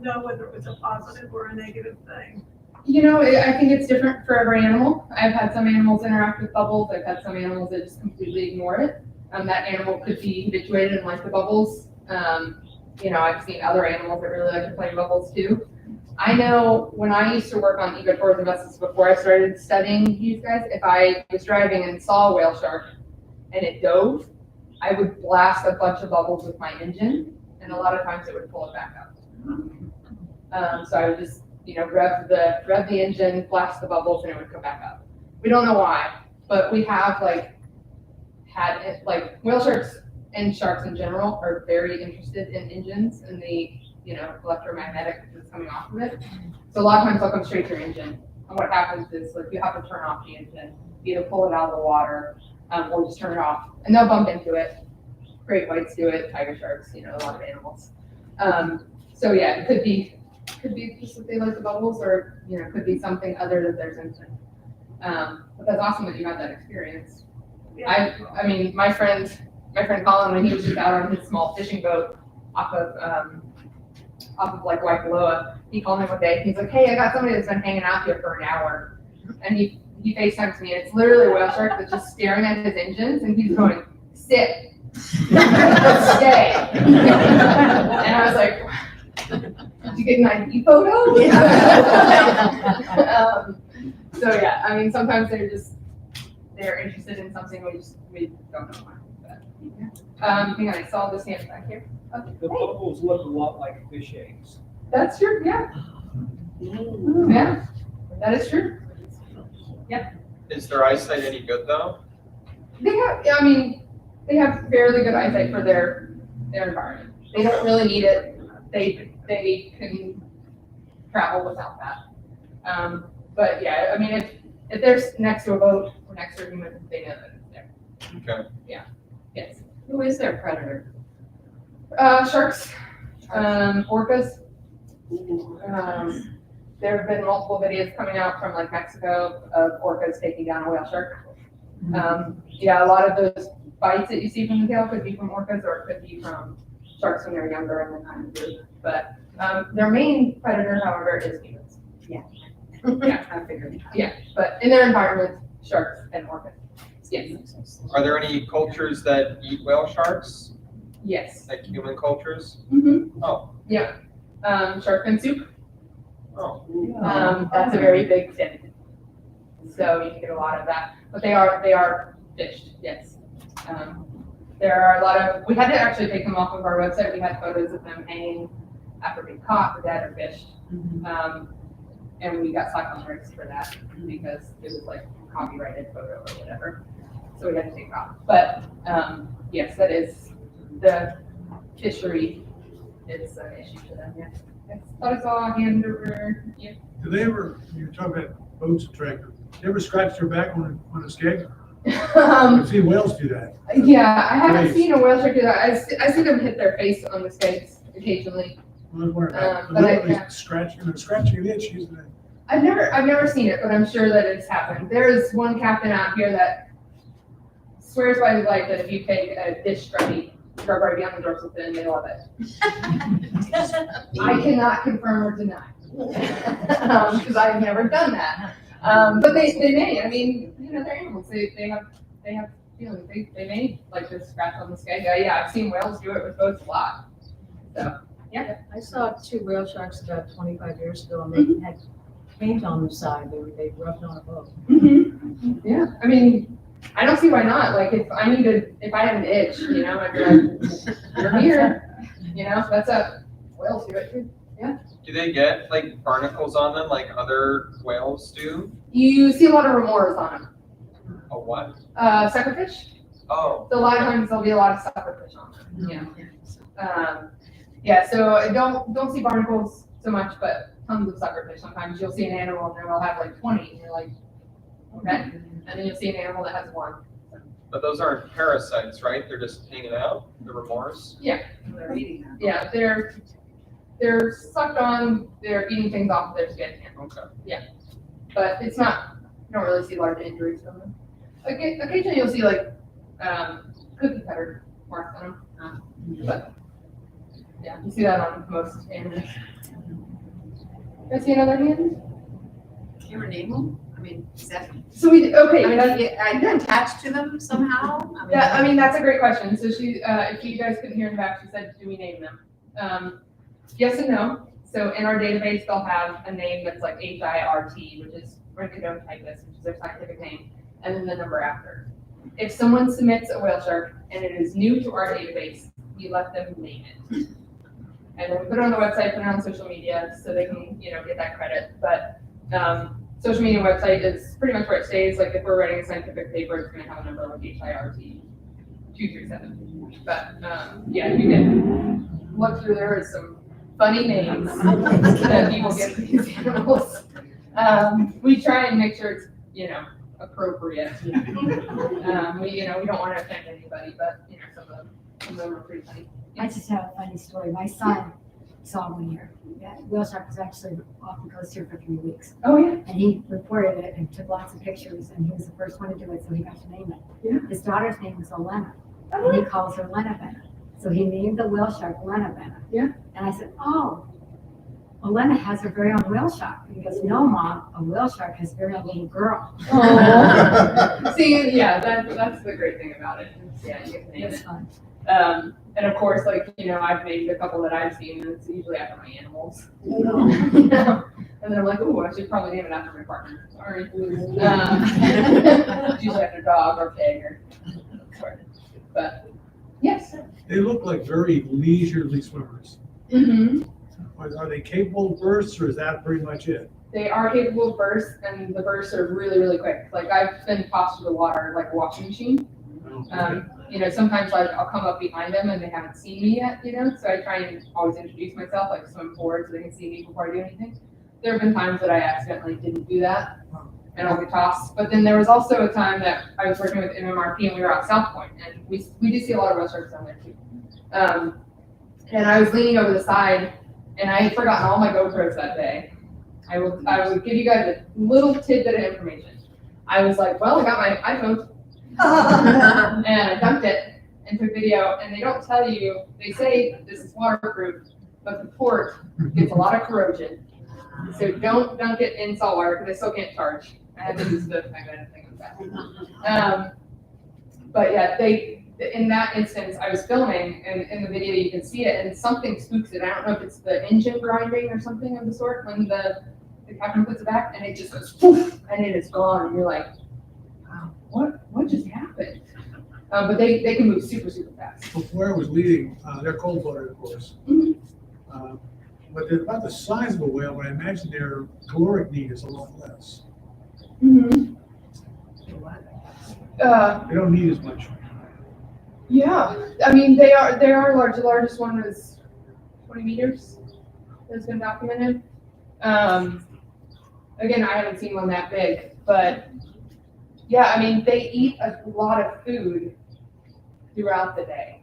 know whether it was a positive or a negative thing. I think it's different for every animal. I've had some animals interact with bubbles. I've had some animals that just completely ignore it. That animal could be habituated and like the bubbles. I've seen other animals that really like to play in bubbles too. I know when I used to work on ecotourism and vessels before I started studying these guys, if I was driving and saw a whale shark and it dove, I would blast a bunch of bubbles with my engine, and a lot of times it would pull it back up. So I would just rev the engine, blast the bubbles, and it would come back up. We don't know why, but we have had it, whale sharks and sharks in general are very interested in engines and the electromagnetic that's coming off of it. So a lot of times they'll come straight to your engine, and what happens is you have to turn off the engine, either pull it out of the water or just turn it off, and they'll bump into it. Great whites do it, tiger sharks, a lot of animals. So yeah, it could be just that they like the bubbles, or it could be something other that there's instant. But that's awesome that you had that experience. Yeah. I mean, my friend Colin, when he was just out on his small fishing boat off of Waikoloa, he called me one day. He's like, "Hey, I got somebody that's been hanging out here for an hour," and he FaceTimes me, and it's literally a whale shark that's just staring at his engines, and he's going, "Sit, stay," and I was like, did you get an ID photo? So yeah, I mean, sometimes they're interested in something we don't know why. Hang on, I saw this hand back here. Okay. The bubbles look a lot like fish eggs. That's true, yeah. Yeah, that is true. Is their eyesight any good though? They have fairly good eyesight for their environment. They don't really need it. They can travel without that. But yeah, I mean, if they're next to a boat or next to a human, they know that it's there. Okay. Yes. Who is their predator? Sharks, orcas. There have been multiple videos coming out from Mexico of orcas taking down a whale shark. A lot of those bites that you see from the tail could be from orcas, or it could be from sharks when they're younger and then kind of do. But their main predator, however, is humans. Yeah, I figured. Yeah, but in their environment, sharks and orcas. Yes, Are there any cultures that eat whale sharks, yes. like human cultures? Mm-hmm. Oh, Yeah. Shark fin soup. oh, That's a very big fin. So you can get a lot of that, but they are fished. Yes. There are a lot of. We had to actually take them off of our website. We had photos of them hanging after being caught or dead or fished, and we got slapped on the wrist for that because it was like a copyrighted photo or whatever. So we had to take it off. But yes, that is the fishery. It's an issue to them. Yeah. I thought I saw a hand over. Yeah. Do they ever, you're talking about boats and tractors, they ever scratch their back on a skeg? I've seen whales do that. Yeah, I haven't Nice. seen a whale shark do that. I see them hit their face on the skates occasionally. I was wondering, But I- literally scratching an itch using it. I've never seen it, but I'm sure that it's happened. There is one captain out here that swears by his life that if you take a dish scrubby, rub right down the dorsal fin, they love it. I cannot confirm or deny, because I've never done that. But they may. I mean, you know, they're animals. They have feelings. They may like to scratch on the skeg. Yeah, I've seen whales do it with boats a lot. So yeah. I saw 2 whale sharks about 25 years ago, and they had paint on the side, they rubbed on a boat. Yeah. I mean, I don't see why not. Like if I had an itch, you know, I'd be like, you're here. You know, that's a whales do it too. Yeah. do they get like barnacles on them like other whales do? You see a lot of remors on them. A what? Suckerfish. Oh, So a lot of times there'll be a lot of suckerfish on them. Yeah. Yeah. So I don't see barnacles so much, but tons of suckerfish. Sometimes you'll see an animal and they'll have like 20, and you're like, okay. And then you'll see an animal that has 1. but those aren't parasites, right? They're just hanging out, the remors? They're eating them. Yeah, they're sucked on. They're eating things off of their skin. Okay. But it's not. You don't really see large injuries from them. Occasionally you'll see like cookie cutter marks on them. But yeah, you see that on most animals. I see another hand. Do you name them? I mean, is that, So we okay. I mean, that's- are you attached to them somehow? Yeah, I mean, that's a great question. So she, if you guys couldn't hear in the back, she said, do we name them? Yes and no. So in our database, they'll have a name that's like HIRT, which is Rhynchodontypus, which is their scientific name, and then the number after. If someone submits a whale shark and it is new to our database, we let them name it. And then we put it on the website, put it on social media, so they can, you know, get that credit. But social media website is pretty much where it stays. Like if we're writing a scientific paper, it's going to have a number like HIRT 237. But yeah, you can look through. There is some funny names that people give these animals. We try and make sure it's, you know, appropriate. We don't want to offend anybody, but you know, some of them are pretty funny. I just have a funny story. My son saw one year. That whale shark was actually off the coast here for 3 weeks. Oh yeah. And he reported it and took lots of pictures, and he was the first one to do it, so he got to name it. Yeah. His daughter's name was Olena, and he calls her Lena Bennett. So he named the whale shark Lena Bennett. Yeah. And I said, oh, Olena has her very own whale shark. And he goes, no, Mom, a whale shark has a very own little girl. Oh. See, yeah, that's the great thing about it. Yeah, you get to name It's it. fun. And of course, like, you know, I've named a couple that I've seen, and it's usually after my animals. You know? And then I'm like, ooh, I should probably name it after my partner. Sorry. It's usually after dog or pig or sorry. But yes. They look like very leisurely swimmers. Mm-hmm. Are they capable of bursts, or is that pretty much it? They are capable of bursts, and the bursts are really, really quick. Like I've been tossed to the water like a washing machine. You know, sometimes like I'll come up behind them and they haven't seen me yet, you know, so I try and always introduce myself, like swim forward so they can see me before I do anything. There have been times that I accidentally didn't do that and I'll get tossed. But then there was also a time that I was working with MMRP and we were at South Point, and we do see a lot of whale sharks down there too. And I was leaning over the side and I had forgotten all my GoPros that day. I will give you guys a little tidbit of information. I was like, well, I got my iPhone. And I dumped it and took video, and they don't tell you, they say this is waterproof, but the port gets a lot of corrosion. So don't dunk it in salt water because I still can't charge. I had to use the magnetic thing on the back. But yeah, in that instance, I was filming, and in the video you can see it, and something spooks it. I don't know if it's the engine grinding or something of the sort when the captain puts it back, and it just goes poof, and it is gone, and you're like, wow, what just happened? But they can move super, super fast. Before I was leading, they're cold blooded, of course. Mhm. But they're about the size of a whale, but I imagine their caloric need is a lot less. Mm-hmm. They don't need as much. Yeah, I mean, they are large. The largest one is 20 meters that's been documented. Again, I haven't seen one that big, but yeah, I mean, they eat a lot of food throughout the day.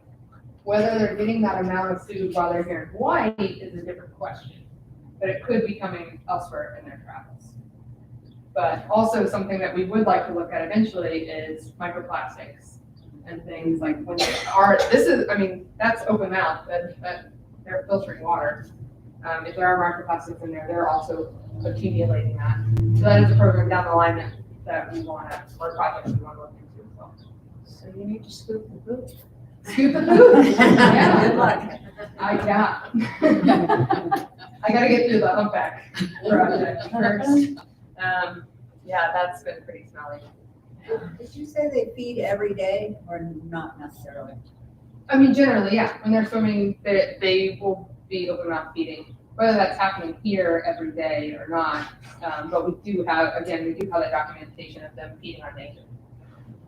Whether they're getting that amount of food while they're here in Hawaii is a different question, but it could be coming elsewhere in their travels. But also something that we would like to look at eventually is microplastics and things like when they are, that's open mouth, that they're filtering water. If there are microplastics in there, they're also accumulating that. So that is a program down the line that we want to, or a project we want to look into as well. So you need to scoop the poop. Scoop the food. Yeah. Good luck. I gotta get through the humpback project first. Yeah, that's been pretty smelly. Did you say they feed every day or not necessarily? I mean, generally, yeah, when they're swimming, they will be open mouth feeding, whether that's happening here every day or not. But we do have that documentation of them feeding on nature.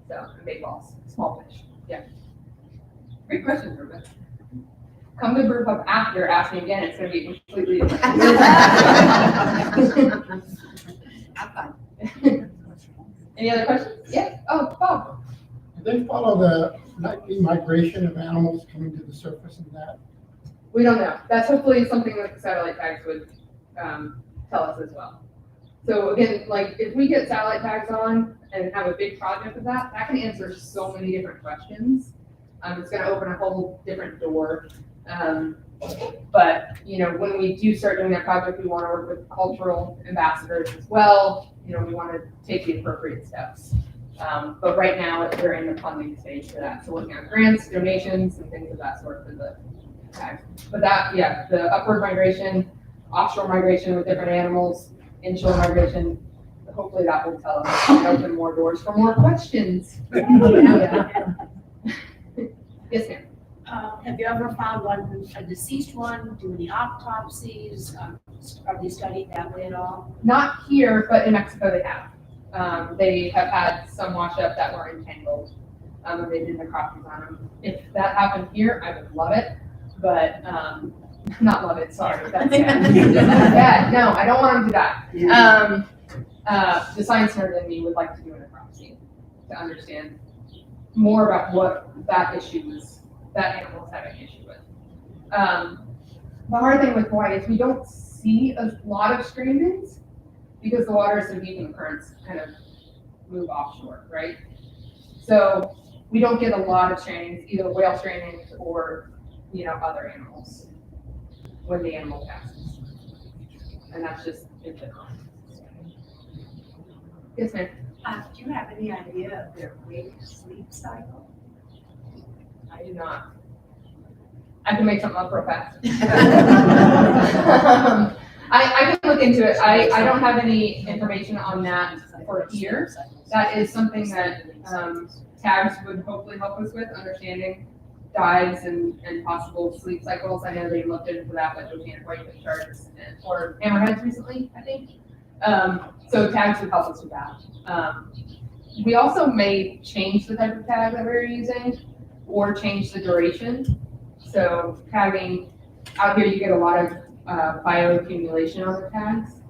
So, big balls, small fish, yeah. Great question, Ruben. Come to Brew Pub after, ask me again, it's gonna be completely different. I'm fine. Any other questions? Yeah, oh, Bob. Do they follow the nightly migration of animals coming to the surface and that? We don't know. That's hopefully something that the satellite tags would tell us as well. So again, like if we get satellite tags on and have a big project of that can answer so many different questions. It's going to open a whole different door. But when we do start doing that project, we want to work with cultural ambassadors as well. We want to take the appropriate steps. But right now, we're in the funding stage for that. So working on grants, donations, and things of that sort for the tags. But the upward migration, offshore migration with different animals, inshore migration, hopefully that will tell us and open more doors for more questions. Yeah. Yes, ma'am. Have you ever found a deceased one, do any autopsies? Are they studied that way at all? Not here, but in Mexico they have. They have had some wash up that were entangled. And they did necropsies on them. If that happened here, I would love it, but not love it, sorry. That's bad. Yeah, no, I don't want them to die. Yeah. The science nerd in me would like to do a necropsy to understand more about what that animal is having an issue with. The hard thing with Hawaii is we don't see a lot of strandings because the water is so deep and the currents kind of move offshore, right? So we don't get a lot of strandings, either whale strandings or other animals when the animal passes. And that's just in general. Yes, ma'am. Do you have any idea of their wake-sleep cycle? I do not. I can make something up real fast. I can look into it. I don't have any information on that for here. That is something that tags would hopefully help us with, understanding dives and possible sleep cycles. I know they looked into that with oceanic whitefish sharks or hammerheads recently, I think. So tags would help us with that. We also may change the type of tag that we're using or change the duration. So tagging, out here you get a lot of bioaccumulation on the tags.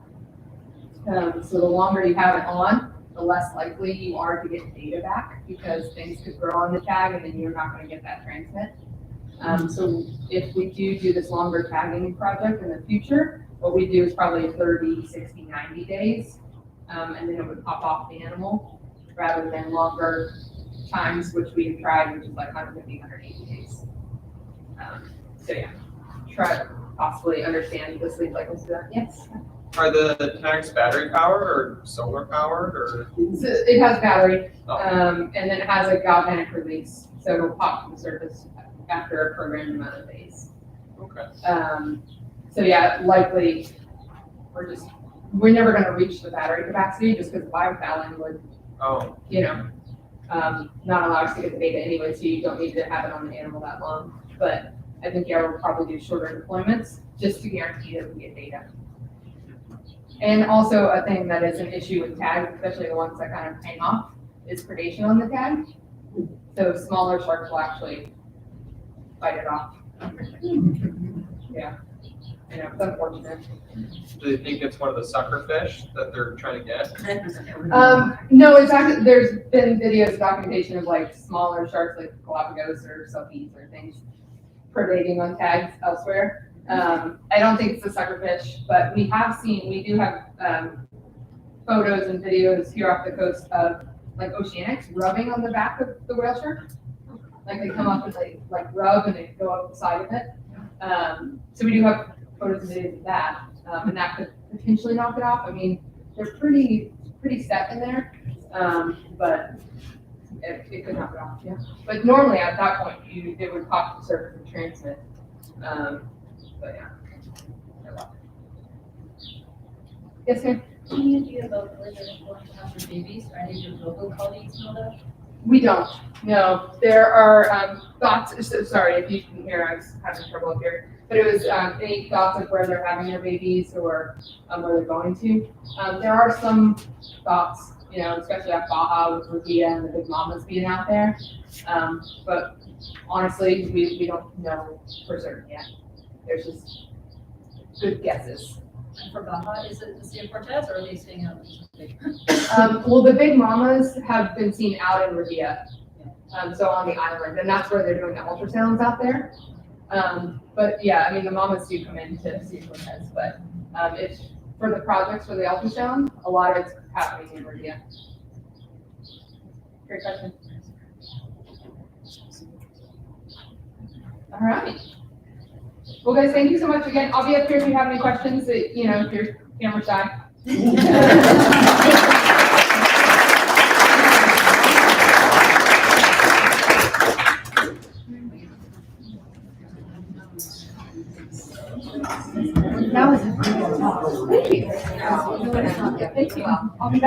So the longer you have it on, the less likely you are to get data back because things could grow on the tag and then you're not going to get that transmit. So if we do this longer tagging project in the future, what we do is probably 30, 60, 90 days, and then it would pop off the animal rather than longer times, which we've tried, which is like 150, 180 days. So yeah, try to possibly understand the sleep cycles of that. Yes. Are the tags battery powered or solar powered or? So it has battery, Oh. and then it has a galvanic release, so it'll pop to the surface after a programmed amount of days. Okay. So yeah, likely, we're never gonna reach the battery capacity just because biofouling would, Oh, not allow us to get the data anyway, so you don't need to have it on the animal that long. But I think, yeah, we'll probably do shorter deployments just to guarantee that we get data. And also a thing that is an issue with tags, especially the ones that kind of hang off, is predation on the tag. So smaller sharks will actually bite it off. Yeah, I know, it's unfortunate. do they think it's one of the sucker fish that they're trying to get? No, it's actually, there's been videos, documentation of like smaller sharks like Galapagos or Selkies or things predating on tags elsewhere. I don't think it's a suckerfish, but we do have photos and videos here off the coast of like oceanics rubbing on the back of the whale shark. Like they come up and they like rub and they go up the side of it. So we do have photos and videos of that, and that could potentially knock it off. I mean, they're pretty set in there, but it could knock it off, yeah. But normally at that point, they would pop to the surface and transmit. But yeah. Yes, ma'am? Any idea about where they're going to have their babies, or any of your local colleagues know that? We don't, no. There are thoughts, so sorry if you can hear, I was having trouble up here. But it was any thoughts of where they're having their babies or where they're going to. There are some thoughts, especially at Baja with Rukia and the big mamas being out there. But honestly, we don't know for certain yet. There's just good guesses. And for Baja, is it the same Cortez, or are they staying out? Well, the big mamas have been seen out in Rukia, so on the island, and that's where they're doing the ultrasounds out there. But yeah, I mean, the mamas do come in to see Cortez, but it's for the projects for the ultrasound, a lot of it's happening in Rukia. Great question. All right. Well, guys, thank you so much again. I'll be up here if you have any questions that, if you're camera shy. That was a great talk. Thank you. Thank you. I'll be back.